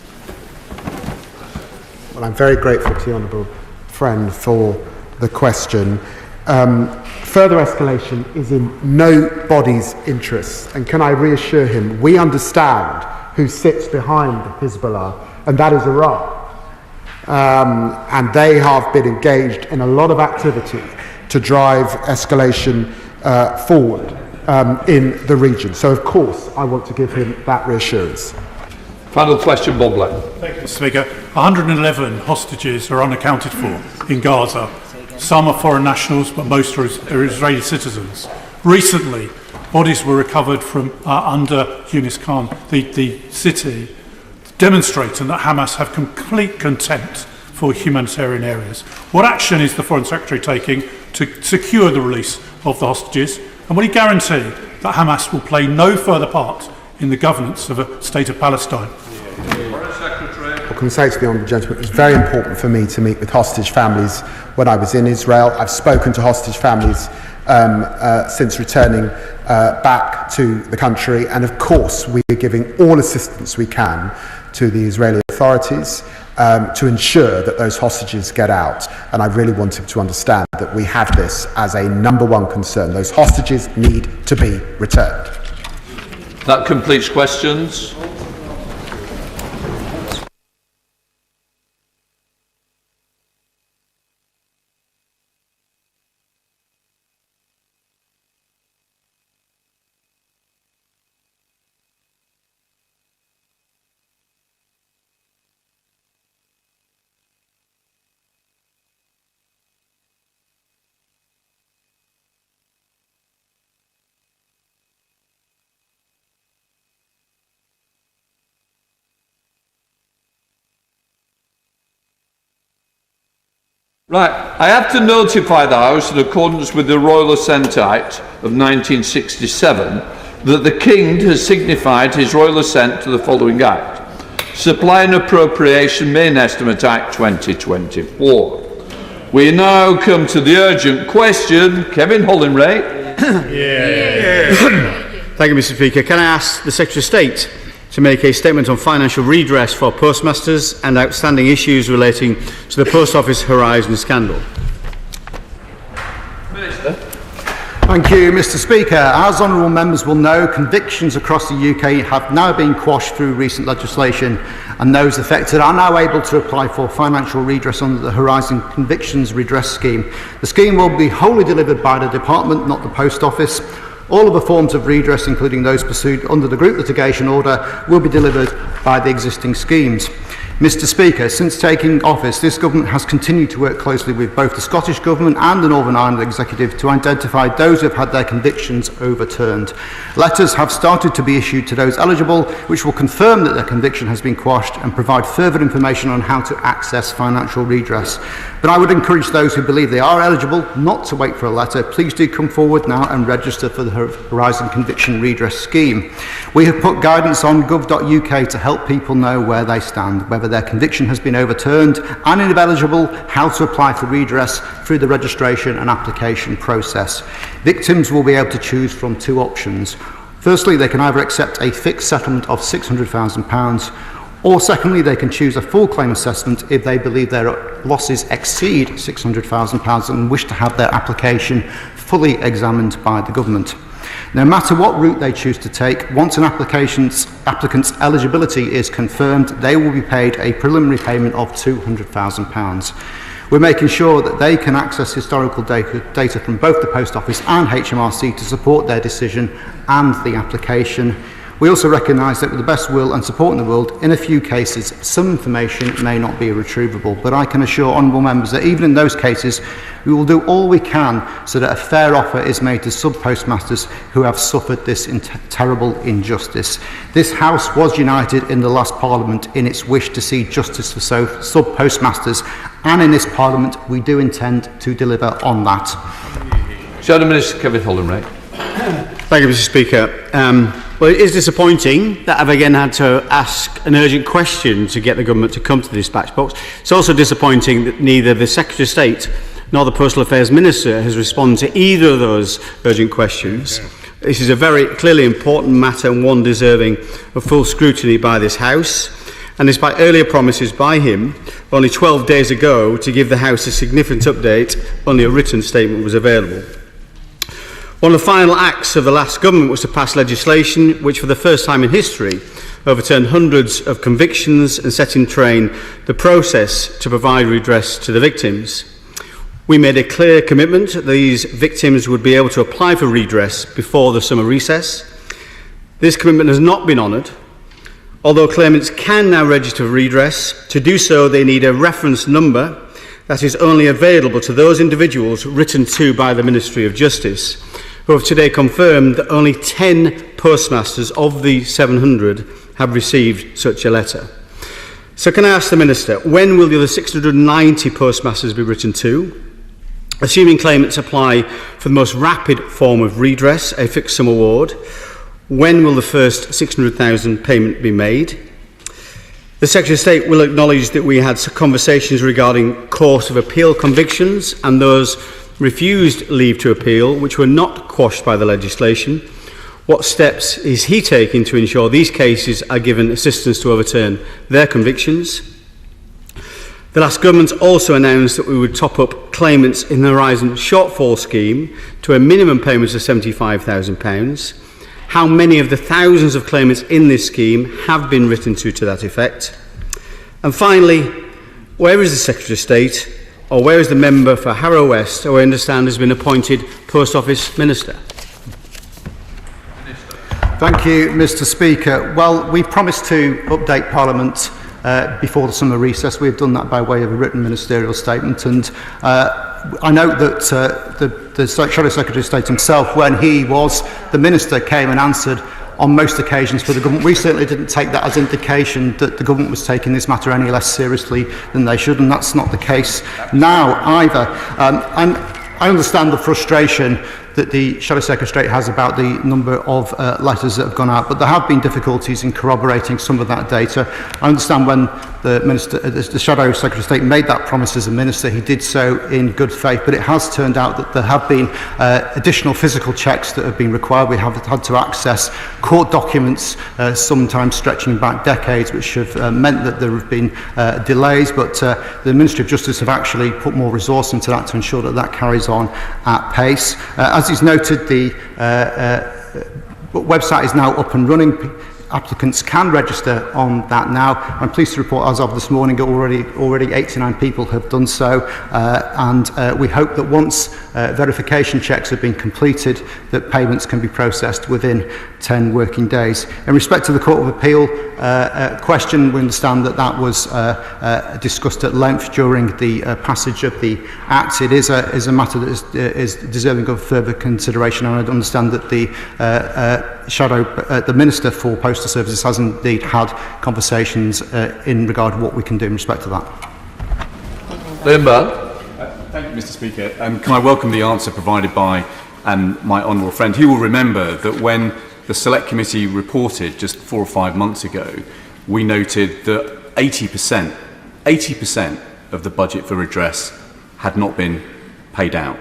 Well, I'm very grateful to the honourable friend for the question. Further escalation is in nobody's interest, and can I reassure him, we understand who sits behind Hezbollah, and that is Iran. And they have been engaged in a lot of activity to drive escalation forward in the region. So, of course, I want to give him that reassurance. Final question, Bob Black. Thank you, Mr. Speaker. 111 hostages are unaccounted for in Gaza. Some are foreign nationals, but most are Israeli citizens. Recently, bodies were recovered from under Yunus Khan, the city, demonstrating that Hamas have complete contempt for humanitarian areas. What action is the Foreign Secretary taking to secure the release of the hostages, and will he guarantee that Hamas will play no further part in the governance of a state of Palestine? What can I say to the honourable gentleman? It was very important for me to meet with hostage families when I was in Israel. I've spoken to hostage families since returning back to the country, and of course we are giving all assistance we can to the Israeli authorities. to ensure that those hostages get out. And I really want him to understand that we have this as a number one concern. Those hostages need to be returned. That completes questions. Right, I have to notify the House, in accordance with the Royal Assent Act of 1967, that the King has signified his Royal Assent to the following Act: Supply and Appropriation Main Estimate Act 2024. We now come to the urgent question. Kevin Hollingray. Thank you, Mr. Speaker. Can I ask the Secretary of State to make a statement on financial redress for postmasters and outstanding issues relating to the Post Office Horizon scandal? Minister. Thank you, Mr. Speaker. As honourable members will know, convictions across the UK have now been quashed through recent legislation, and those affected are now able to apply for financial redress under the Horizon Convictions Redress Scheme. The scheme will be wholly delivered by the Department, not the Post Office. All of the forms of redress, including those pursued under the group litigation order, will be delivered by the existing schemes. Mr. Speaker, since taking office, this government has continued to work closely with both the Scottish Government and the Northern Ireland Executive to identify those who have had their convictions overturned. Letters have started to be issued to those eligible, which will confirm that their conviction has been quashed and provide further information on how to access financial redress. But I would encourage those who believe they are eligible not to wait for a letter. Please do come forward now and register for the Horizon Conviction Redress Scheme. We have put guidance on gov.uk to help people know where they stand, whether their conviction has been overturned, and if eligible, how to apply for redress through the registration and application process. Victims will be able to choose from two options. Firstly, they can either accept a fixed settlement of £600,000, or secondly, they can choose a full claim assessment if they believe their losses exceed £600,000 and wish to have their application fully examined by the government. No matter what route they choose to take, once an applicant's eligibility is confirmed, they will be paid a preliminary payment of £200,000. We're making sure that they can access historical data from both the Post Office and HMRC to support their decision and the application. We also recognise that with the best will and support in the world, in a few cases, some information may not be retrievable, but I can assure honourable members that even in those cases, we will do all we can so that a fair offer is made to sub-postmasters who have suffered this terrible injustice. This House was united in the last Parliament in its wish to see justice for sub-postmasters, and in this Parliament we do intend to deliver on that. Shadow Minister Kevin Hollingray. Thank you, Mr. Speaker. Well, it is disappointing that I've again had to ask an urgent question to get the government to come to the dispatch box. It's also disappointing that neither the Secretary of State nor the Postal Affairs Minister has responded to either of those urgent questions. This is a very clearly important matter and one deserving of full scrutiny by this House. And despite earlier promises by him, only 12 days ago, to give the House a significant update, only a written statement was available. One of the final acts of the last government was to pass legislation which, for the first time in history, overturned hundreds of convictions and set in train the process to provide redress to the victims. We made a clear commitment that these victims would be able to apply for redress before the summer recess. This commitment has not been honoured. Although claimants can now register for redress, to do so they need a reference number that is only available to those individuals written to by the Ministry of Justice, who have today confirmed that only 10 postmasters of the 700 have received such a letter. So can I ask the Minister, when will the other 690 postmasters be written to? Assuming claimants apply for the most rapid form of redress, a fixed sum award, when will the first £600,000 payment be made? The Secretary of State will acknowledge that we had conversations regarding Court of Appeal convictions and those refused leave to appeal, which were not quashed by the legislation. What steps is he taking to ensure these cases are given assistance to overturn their convictions? The last government also announced that we would top up claimants in the Horizon Shortfall Scheme to a minimum payment of £75,000. How many of the thousands of claimants in this scheme have been written to that effect? And finally, where is the Secretary of State, or where is the member for Harrow West, who I understand has been appointed Post Office Minister? Thank you, Mr. Speaker. Well, we promised to update Parliament before the summer recess. We've done that by way of a written ministerial statement, and I note that the Shadow Secretary of State himself, when he was the Minister, came and answered on most occasions for the government. We certainly didn't take that as indication that the government was taking this matter any less seriously than they should, and that's not the case now either. And I understand the frustration that the Shadow Secretary of State has about the number of letters that have gone out, but there have been difficulties in corroborating some of that data. I understand when the Shadow Secretary of State made that promise as a minister, he did so in good faith, but it has turned out that there have been additional physical checks that have been required. We have had to access court documents, sometimes stretching back decades, which have meant that there have been delays, but the Ministry of Justice have actually put more resource into that to ensure that that carries on at pace. As is noted, the website is now up and running. Applicants can register on that now. I'm pleased to report, as of this morning, already 89 people have done so, and we hope that once verification checks have been completed, that payments can be processed within 10 working days. In respect to the Court of Appeal question, we understand that that was discussed at length during the passage of the Act. It is a matter that is deserving of further consideration, and I understand that the Minister for Postal Services has indeed had conversations in regard to what we can do in respect to that. Thank you, Mr. Speaker. Can I welcome the answer provided by my honourable friend? He will remember that when the Select Committee reported just 4 or 5 months ago, we noted that 80% of the budget for redress had not been paid out.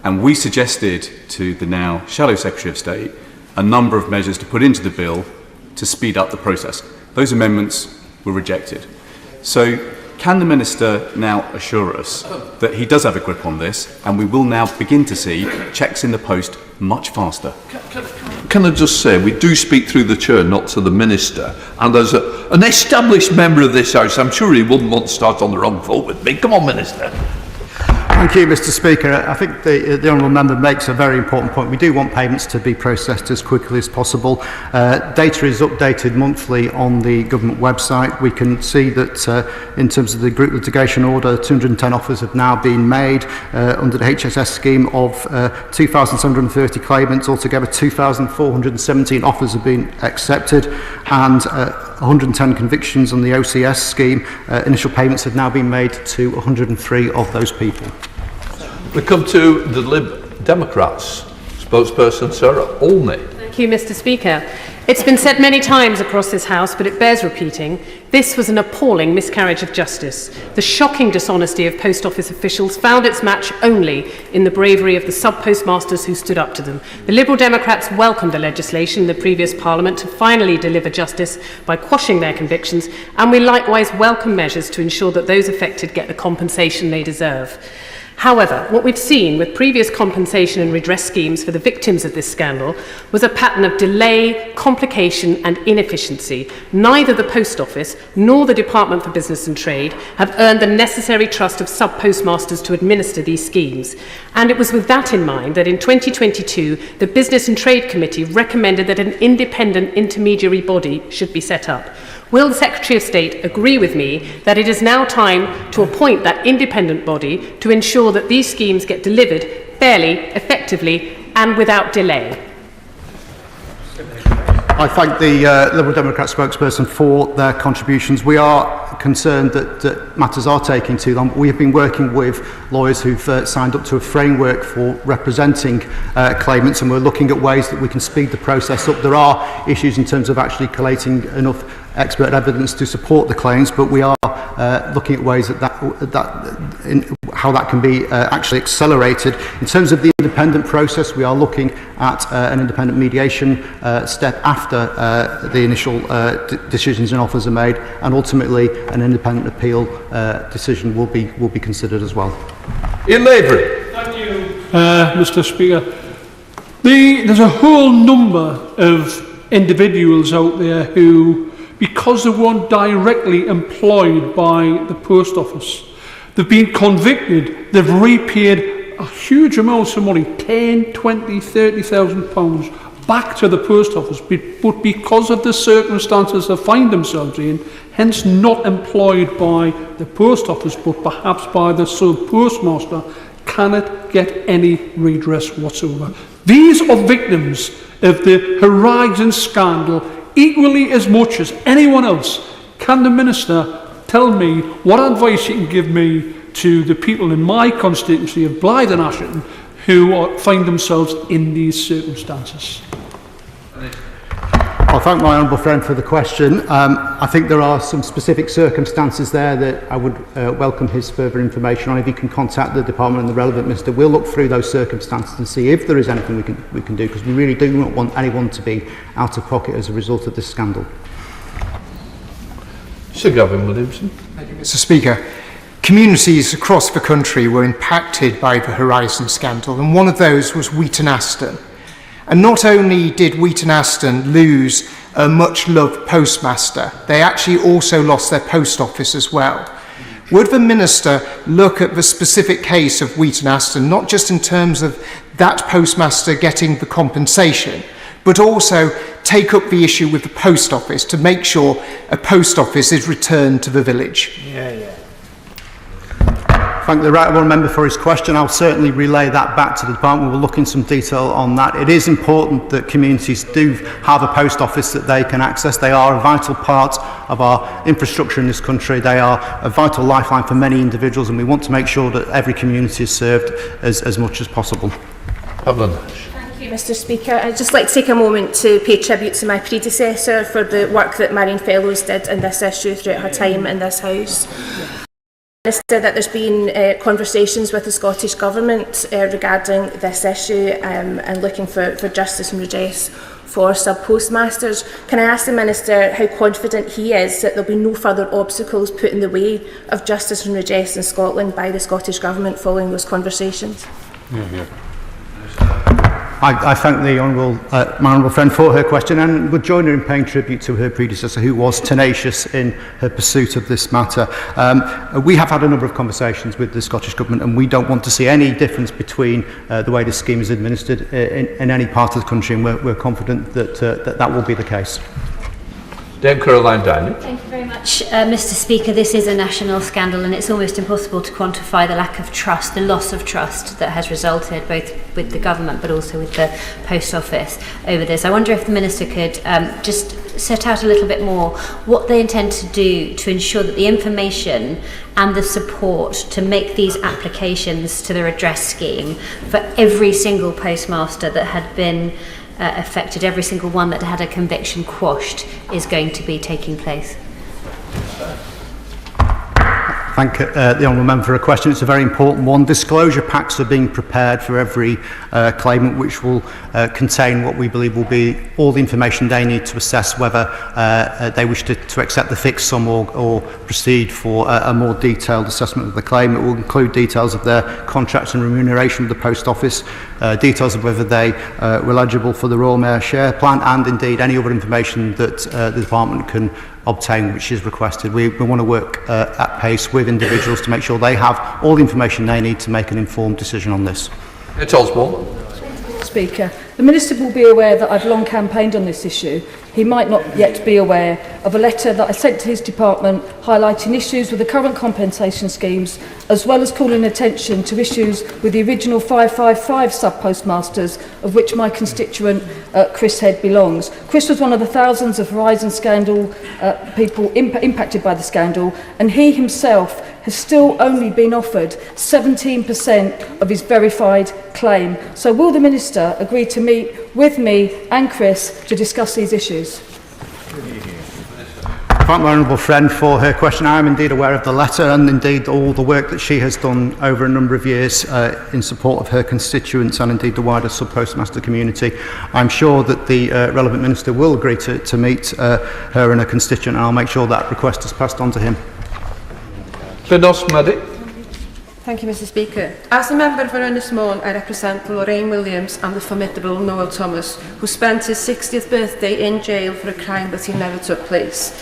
And we suggested to the now Shadow Secretary of State a number of measures to put into the bill to speed up the process. Those amendments were rejected. So can the Minister now assure us that he does have a grip on this, and we will now begin to see checks in the post much faster? Can I just say, we do speak through the chair, not to the Minister, and as an established member of this House, I'm sure he wouldn't want to start on the wrong foot with me. Come on, Minister. Thank you, Mr. Speaker. I think the honourable member makes a very important point. We do want payments to be processed as quickly as possible. Data is updated monthly on the government website. We can see that in terms of the group litigation order, 210 offers have now been made under the HSS scheme of 2,730 claimants. Altogether, 2,417 offers have been accepted, and 110 convictions on the OCS scheme. Initial payments have now been made to 103 of those people. We come to the Lib Democrats. Spokesperson Sarah Olney. Thank you, Mr. Speaker. It's been said many times across this House, but it bears repeating. This was an appalling miscarriage of justice. The shocking dishonesty of Post Office officials found its match only in the bravery of the sub-postmasters who stood up to them. The Liberal Democrats welcomed the legislation in the previous Parliament to finally deliver justice by quashing their convictions, and we likewise welcome measures to ensure that those affected get the compensation they deserve. However, what we've seen with previous compensation and redress schemes for the victims of this scandal was a pattern of delay, complication and inefficiency. Neither the Post Office nor the Department for Business and Trade have earned the necessary trust of sub-postmasters to administer these schemes. And it was with that in mind that in 2022, the Business and Trade Committee recommended that an independent intermediary body should be set up. Will the Secretary of State agree with me that it is now time to appoint that independent body to ensure that these schemes get delivered fairly, effectively and without delay? I thank the Liberal Democrat spokesperson for their contributions. We are concerned that matters are taking too long. We have been working with lawyers who've signed up to a framework for representing claimants, and we're looking at ways that we can speed the process up. There are issues in terms of actually collating enough expert evidence to support the claims, but we are looking at ways how that can be actually accelerated. In terms of the independent process, we are looking at an independent mediation step after the initial decisions and offers are made, and ultimately an independent appeal decision will be considered as well. Ian Lavery. Thank you, Mr. Speaker. There's a whole number of individuals out there who, because they weren't directly employed by the post office, they've been convicted, they've repaid a huge amounts of money, 10, 20, 30,000 pounds back to the post office, but because of the circumstances they find themselves in, hence not employed by the post office, but perhaps by the sub-postmaster, cannot get any redress whatsoever. These are victims of the Horizon scandal equally as much as anyone else. Can the Minister tell me what advice he can give me to the people in my constituency of Blythe and Ashton who find themselves in these circumstances? I'll thank my honourable friend for the question. I think there are some specific circumstances there that I would welcome his further information on. If he can contact the department and the relevant minister, we'll look through those circumstances and see if there is anything we can do, because we really do not want anyone to be out of pocket as a result of this scandal. Sir Gavin Williamson. Thank you, Mr. Speaker. Communities across the country were impacted by the Horizon scandal, and one of those was Wheaton Aston. And not only did Wheaton Aston lose a much-loved postmaster, they actually also lost their post office as well. Would the Minister look at the specific case of Wheaton Aston, not just in terms of that postmaster getting the compensation, but also take up the issue with the post office to make sure a post office is returned to the village? Thank the right honourable member for his question. I'll certainly relay that back to the department. We'll look in some detail on that. It is important that communities do have a post office that they can access. They are a vital part of our infrastructure in this country. They are a vital lifeline for many individuals, and we want to make sure that every community is served as much as possible. Thank you, Mr. Speaker. I'd just like to take a moment to pay tribute to my predecessor for the work that Marion Fellows did in this issue throughout her time in this House. That there's been conversations with the Scottish Government regarding this issue and looking for justice and redress for sub-postmasters. Can I ask the Minister how confident he is that there'll be no further obstacles put in the way of justice and redress in Scotland by the Scottish Government following those conversations? I thank the my honourable friend for her question, and would join her in paying tribute to her predecessor, who was tenacious in her pursuit of this matter. We have had a number of conversations with the Scottish Government, and we don't want to see any difference between the way this scheme is administered in any part of the country, and we're confident that that will be the case. Dame Caroline Downey. Thank you very much, Mr. Speaker. This is a national scandal, and it's almost impossible to quantify the lack of trust, the loss of trust that has resulted both with the government but also with the post office over this. I wonder if the Minister could just set out a little bit more what they intend to do to ensure that the information and the support to make these applications to the redress scheme for every single postmaster that had been affected, every single one that had a conviction quashed, is going to be taking place. Thank the honourable member for a question. It's a very important one. Disclosure packs are being prepared for every claimant, which will contain what we believe will be all the information they need to assess whether they wish to accept the fixed sum or proceed for a more detailed assessment of the claim. It will include details of their contracts and remuneration with the post office, details of whether they were eligible for the Royal Mayor share plan, and indeed any other information that the department can obtain which is requested. We want to work at pace with individuals to make sure they have all the information they need to make an informed decision on this. It's Osborne. Speaker, the Minister will be aware that I've long campaigned on this issue. He might not yet be aware of a letter that I sent to his department highlighting issues with the current compensation schemes, as well as calling attention to issues with the original 555 sub-postmasters, of which my constituent Chris Head belongs. Chris was one of the thousands of Horizon scandal people impacted by the scandal, and he himself has still only been offered 17% of his verified claim. So will the Minister agree to meet with me and Chris to discuss these issues? thank my honourable friend for her question. I am indeed aware of the letter and indeed all the work that she has done over a number of years in support of her constituents and indeed the wider sub-postmaster community. I'm sure that the relevant minister will agree to meet her and her constituent, and I'll make sure that request is passed on to him. Thank you, Mr. Speaker. As a member for Ynysmôn, I represent Lorraine Williams and the formidable Noel Thomas, who spent his 60th birthday in jail for a crime that he never took place.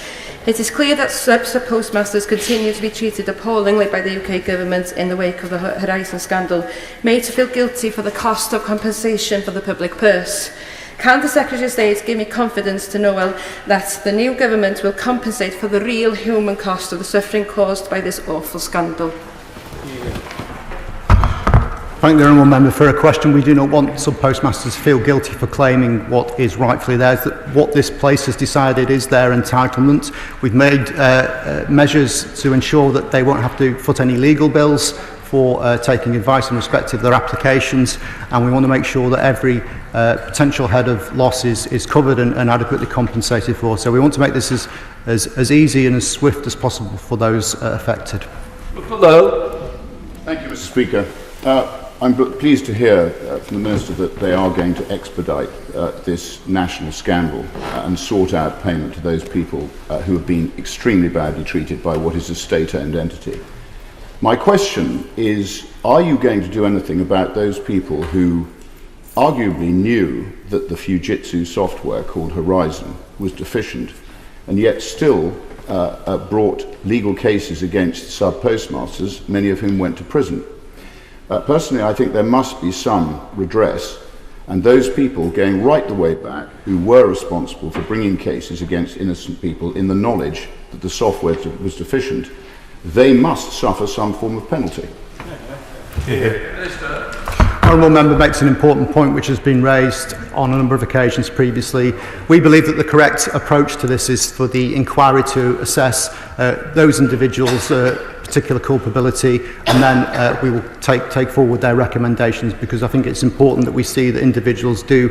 It is clear that sub-postmasters continue to be treated appallingly by the UK government in the wake of the Horizon scandal, made to feel guilty for the cost of compensation for the public purse. Can the Secretary of State give me confidence to know that the new government will compensate for the real human cost of the suffering caused by this awful scandal? Thank the honourable member for a question. We do not want sub-postmasters to feel guilty for claiming what is rightfully theirs. That what this place has decided is their entitlement. We've made measures to ensure that they won't have to foot any legal bills for taking advice in respect of their applications, and we want to make sure that every potential head of loss is covered and adequately compensated for. So we want to make this as easy and as swift as possible for those affected. Hello. Thank you, Mr. Speaker. I'm pleased to hear from the Minister that they are going to expedite this national scandal and sort out payment to those people who have been extremely badly treated by what is a state-owned entity. My question is, are you going to do anything about those people who arguably knew that the Fujitsu software called Horizon was deficient and yet still brought legal cases against sub-postmasters, many of whom went to prison? Personally, I think there must be some redress, and those people going right the way back who were responsible for bringing cases against innocent people in the knowledge that the software was deficient, they must suffer some form of penalty. Honourable member makes an important point which has been raised on a number of occasions previously. We believe that the correct approach to this is for the inquiry to assess those individuals' particular culpability, and then we will take forward their recommendations, because I think it's important that we see that individuals do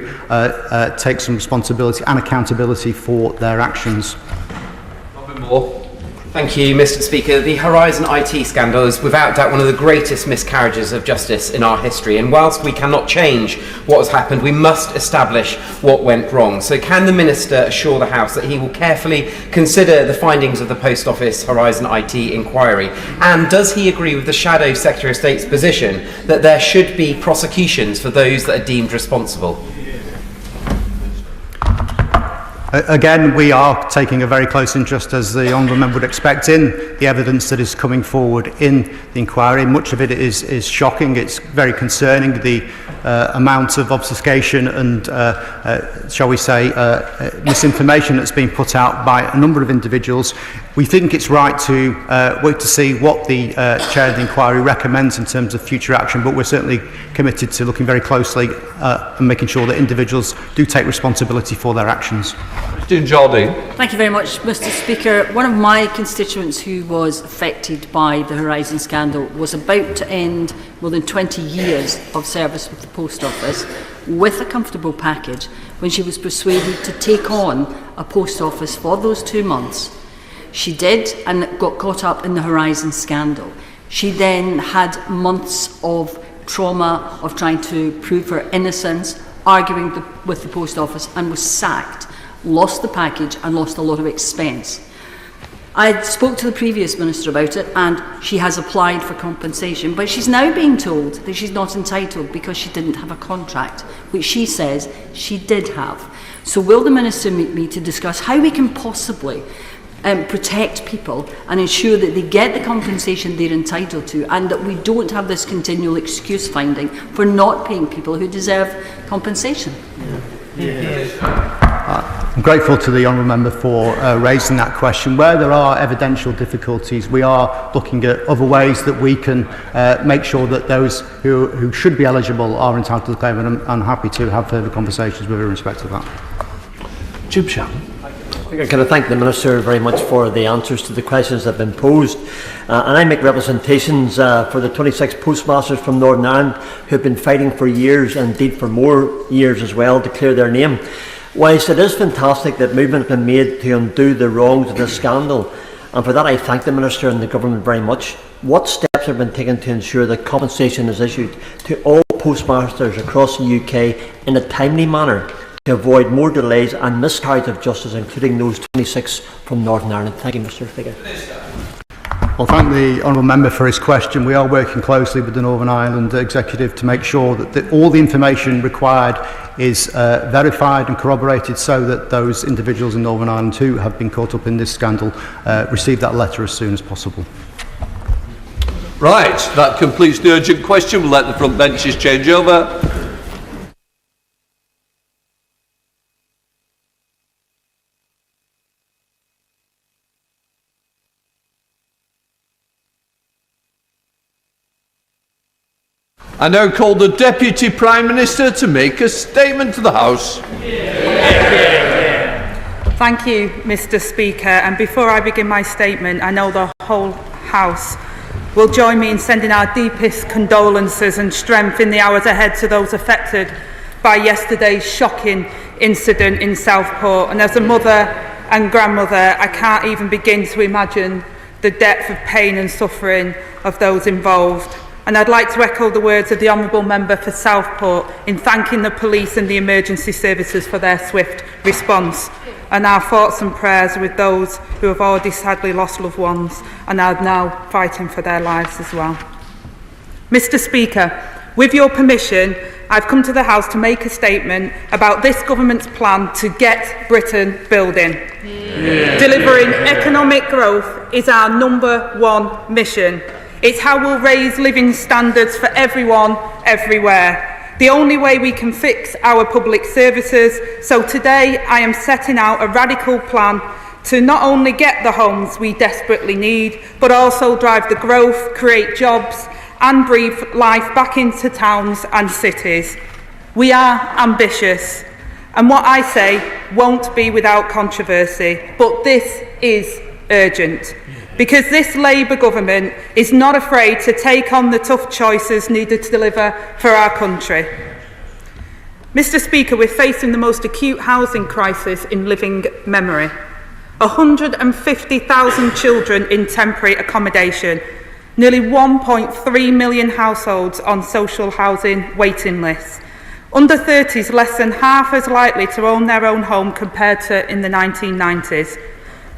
take some responsibility and accountability for their actions. Thank you, Mr. Speaker. The Horizon IT scandal is without doubt one of the greatest miscarriages of justice in our history, and whilst we cannot change what has happened, we must establish what went wrong. So can the Minister assure the House that he will carefully consider the findings of the Post Office Horizon IT inquiry, and does he agree with the Shadow Secretary of State's position that there should be prosecutions for those that are deemed responsible? Again, we are taking a very close interest, as the honourable member would expect, in the evidence that is coming forward in the inquiry. Much of it is shocking. It's very concerning, the amount of obfuscation and, shall we say, misinformation that's been put out by a number of individuals. We think it's right to wait to see what the chair of the inquiry recommends in terms of future action, but we're certainly committed to looking very closely and making sure that individuals do take responsibility for their actions. Thank you very much, Mr. Speaker. One of my constituents who was affected by the Horizon scandal was about to end more than 20 years of service with the Post Office with a comfortable package when she was persuaded to take on a post office for those 2 months. She did, and got caught up in the Horizon scandal. She then had months of trauma of trying to prove her innocence, arguing with the Post Office, and was sacked, lost the package and lost a lot of expense. I spoke to the previous minister about it, and she has applied for compensation, but she's now being told that she's not entitled because she didn't have a contract, which she says she did have. So will the minister meet me to discuss how we can possibly protect people and ensure that they get the compensation they're entitled to, and that we don't have this continual excuse finding for not paying people who deserve compensation? I'm grateful to the honourable member for raising that question. Where there are evidential difficulties, we are looking at other ways that we can make sure that those who should be eligible are entitled to the claim, and I'm happy to have further conversations with her in respect of that. Jim Shannon. I can thank the Minister very much for the answers to the questions that have been posed. And I make representations for the 26 postmasters from Northern Ireland who have been fighting for years, and indeed for more years as well, to clear their name. Whilst it is fantastic that movement has been made to undo the wrongs of this scandal, and for that I thank the Minister and the Government very much, what steps have been taken to ensure that compensation is issued to all postmasters across the UK in a timely manner to avoid more delays and miscarriage of justice, including those 26 from Northern Ireland? Thank you, Mr. Speaker. I'll thank the Honourable Member for his question. We are working closely with the Northern Ireland Executive to make sure that all the information required is verified and corroborated, so that those individuals in Northern Ireland who have been caught up in this scandal receive that letter as soon as possible. Right, that completes the urgent question. We'll let the front benches change over. I now call the Deputy Prime Minister to make a statement to the House. Thank you, Mr. Speaker. And before I begin my statement, I know the whole House will join me in sending our deepest condolences and strength in the hours ahead to those affected by yesterday's shocking incident in Southport. And as a mother and grandmother, I can't even begin to imagine the depth of pain and suffering of those involved. And I'd like to echo the words of the Honourable Member for Southport in thanking the police and the emergency services for their swift response. And our thoughts and prayers are with those who have already sadly lost loved ones and are now fighting for their lives as well. Mr. Speaker, with your permission, I've come to the House to make a statement about this government's plan to get Britain building. Delivering economic growth is our #1 mission. It's how we'll raise living standards for everyone, everywhere. The only way we can fix our public services. So today I am setting out a radical plan to not only get the homes we desperately need, but also drive the growth, create jobs and breathe life back into towns and cities. We are ambitious, and what I say won't be without controversy, but this is urgent. Because this Labour government is not afraid to take on the tough choices needed to deliver for our country. Mr. Speaker, we're facing the most acute housing crisis in living memory. 150,000 children in temporary accommodation, nearly 1.3 million households on social housing waiting lists. Under 30s less than half as likely to own their own home compared to in the 1990s.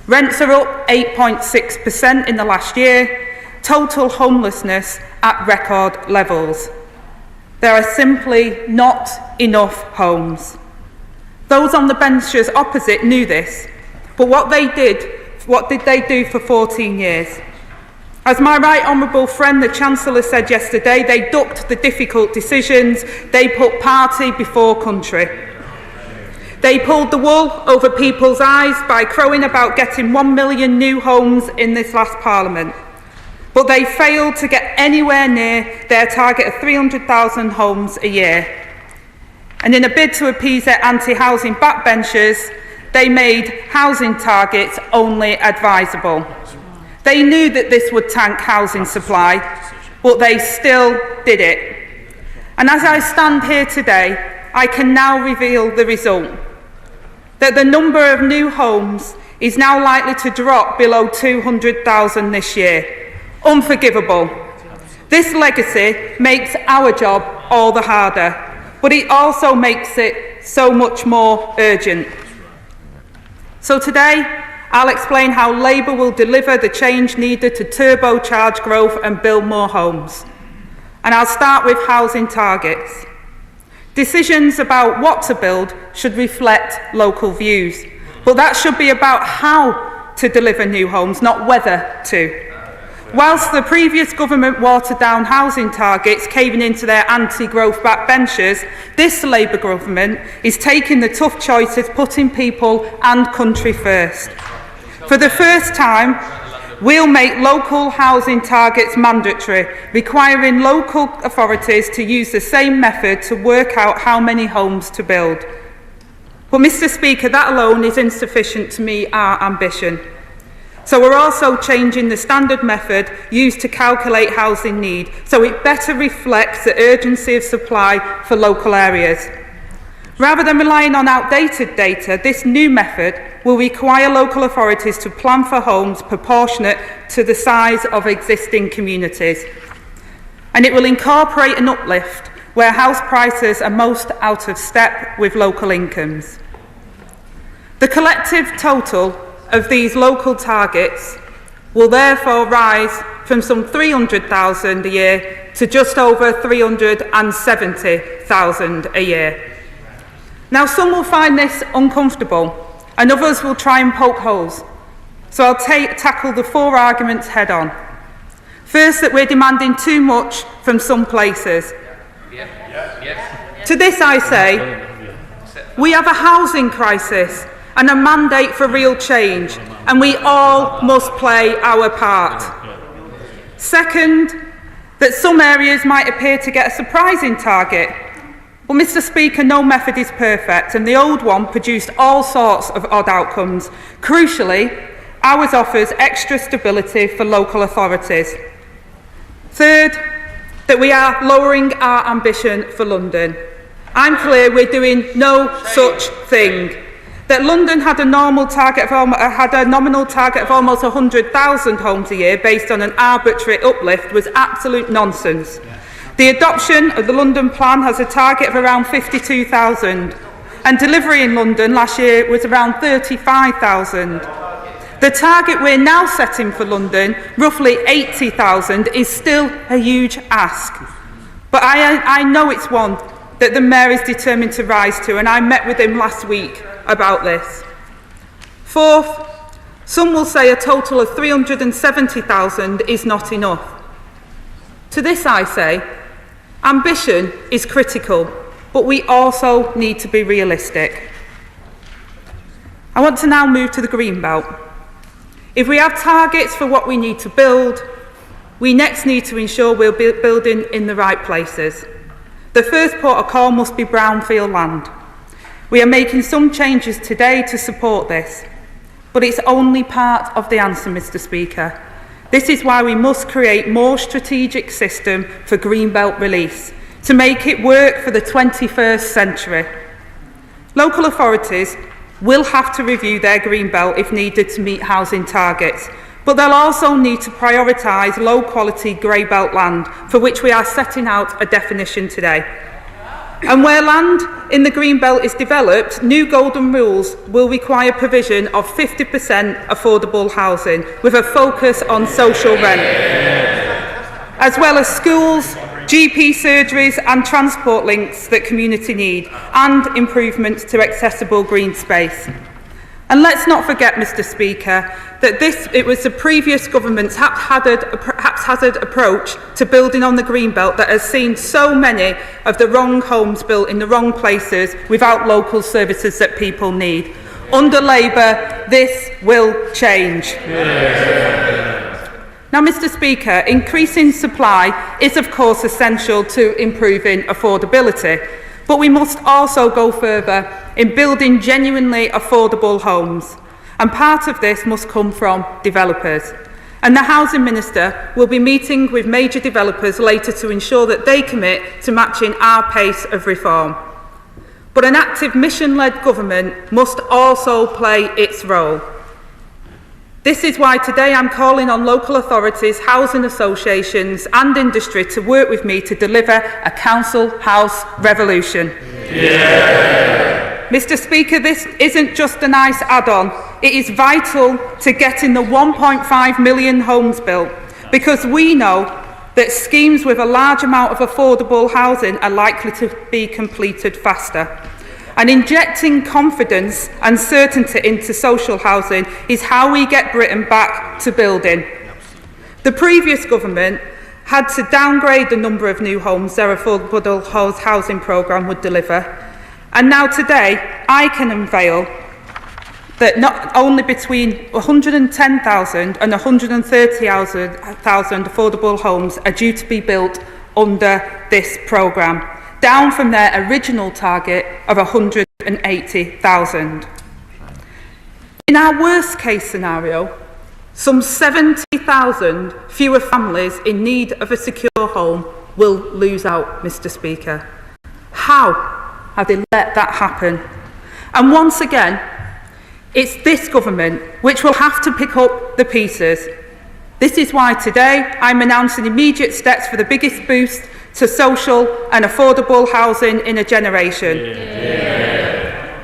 Rents are up 8.6% in the last year, total homelessness at record levels. There are simply not enough homes. Those on the benches opposite knew this, but what did they do for 14 years? As my right honourable friend, the Chancellor, said yesterday, they ducked the difficult decisions, they put party before country. They pulled the wool over people's eyes by crowing about getting 1 million new homes in this last Parliament. But they failed to get anywhere near their target of 300,000 homes a year. And in a bid to appease their anti-housing backbenchers, they made housing targets only advisable. They knew that this would tank housing supply, but they still did it. And as I stand here today, I can now reveal the result. That the number of new homes is now likely to drop below 200,000 this year. Unforgivable. This legacy makes our job all the harder, but it also makes it so much more urgent. So today, I'll explain how Labour will deliver the change needed to turbocharge growth and build more homes. And I'll start with housing targets. Decisions about what to build should reflect local views, but that should be about how to deliver new homes, not whether to. Whilst the previous government watered down housing targets, caving into their anti-growth backbenchers, this Labour government is taking the tough choices, putting people and country first. For the first time, we'll make local housing targets mandatory, requiring local authorities to use the same method to work out how many homes to build. But, Mr. Speaker, that alone is insufficient to meet our ambition. So we're also changing the standard method used to calculate housing need, so it better reflects the urgency of supply for local areas. Rather than relying on outdated data, this new method will require local authorities to plan for homes proportionate to the size of existing communities. And it will incorporate an uplift where house prices are most out of step with local incomes. The collective total of these local targets will therefore rise from some 300,000 a year to just over 370,000 a year. Now, some will find this uncomfortable and others will try and poke holes. So I'll tackle the four arguments head on. First, that we're demanding too much from some places. To this I say, we have a housing crisis and a mandate for real change, and we all must play our part. Second, that some areas might appear to get a surprising target. Well, Mr. Speaker, no method is perfect, and the old one produced all sorts of odd outcomes. Crucially, ours offers extra stability for local authorities. Third, that we are lowering our ambition for London. I'm clear we're doing no such thing. That London had a nominal target of almost 100,000 homes a year based on an arbitrary uplift was absolute nonsense. The adoption of the London Plan has a target of around 52,000, and delivery in London last year was around 35,000. The target we're now setting for London, roughly 80,000, is still a huge ask. But I know it's one that the Mayor is determined to rise to, and I met with him last week about this. Fourth, some will say a total of 370,000 is not enough. To this I say, ambition is critical, but we also need to be realistic. I want to now move to the Greenbelt. If we have targets for what we need to build, we next need to ensure we're building in the right places. The first port of call must be brownfield land. We are making some changes today to support this, but it's only part of the answer, Mr. Speaker. This is why we must create more strategic system for Greenbelt release to make it work for the 21st century. Local authorities will have to review their Greenbelt if needed to meet housing targets, but they'll also need to prioritise low-quality grey belt land, for which we are setting out a definition today. And where land in the Greenbelt is developed, new golden rules will require provision of 50% affordable housing, with a focus on social rent, as well as schools, GP surgeries and transport links that community need, and improvements to accessible green space. And let's not forget, Mr. Speaker, that it was the previous government's haphazard approach to building on the Greenbelt that has seen so many of the wrong homes built in the wrong places without local services that people need. Under Labour, this will change. Now, Mr. Speaker, increasing supply is of course essential to improving affordability, but we must also go further in building genuinely affordable homes. And part of this must come from developers. And the Housing Minister will be meeting with major developers later to ensure that they commit to matching our pace of reform. But an active mission-led government must also play its role. This is why today I'm calling on local authorities, housing associations and industry to work with me to deliver a council house revolution. Yeah. Mr. Speaker, this isn't just a nice add-on. It is vital to getting the 1.5 million homes built, because we know that schemes with a large amount of affordable housing are likely to be completed faster. And injecting confidence and certainty into social housing is how we get Britain back to building. The previous government had to downgrade the number of new homes their affordable housing programme would deliver. And now today, I can unveil that not only between 110,000 and 130,000 affordable homes are due to be built under this programme, down from their original target of 180,000. In our worst case scenario, some 70,000 fewer families in need of a secure home will lose out, Mr. Speaker. How have they let that happen. And once again, it's this government which will have to pick up the pieces. This is why today I'm announcing immediate steps for the biggest boost to social and affordable housing in a generation.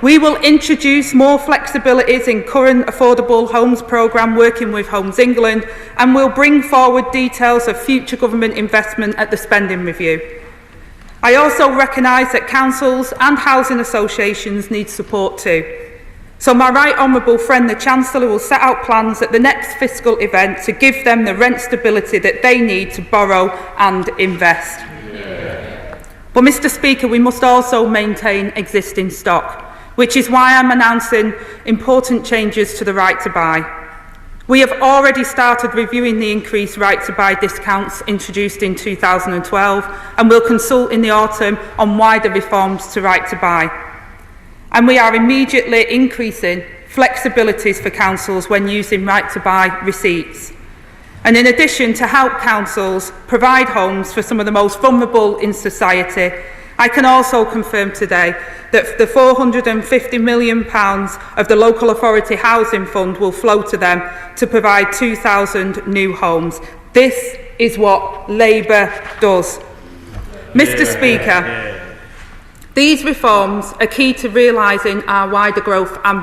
We will introduce more flexibilities in current Affordable Homes Programme working with Homes England, and we'll bring forward details of future government investment at the spending review. I also recognise that councils and housing associations need support too. So my right honourable friend, the Chancellor, will set out plans at the next fiscal event to give them the rent stability that they need to borrow and invest. But Mr Speaker, we must also maintain existing stock, which is why I'm announcing important changes to the right to buy. We have already started reviewing the increased right to buy discounts introduced in 2012 and will consult in the autumn on wider reforms to right to buy. And we are immediately increasing flexibilities for councils when using right to buy receipts. And in addition to help councils provide homes for some of the most vulnerable in society, I can also confirm today that the £450 million of the Local Authority Housing Fund will flow to them to provide 2,000 new homes. This is what Labour does. Mr Speaker, these reforms are key to realising our wider growth ambitions.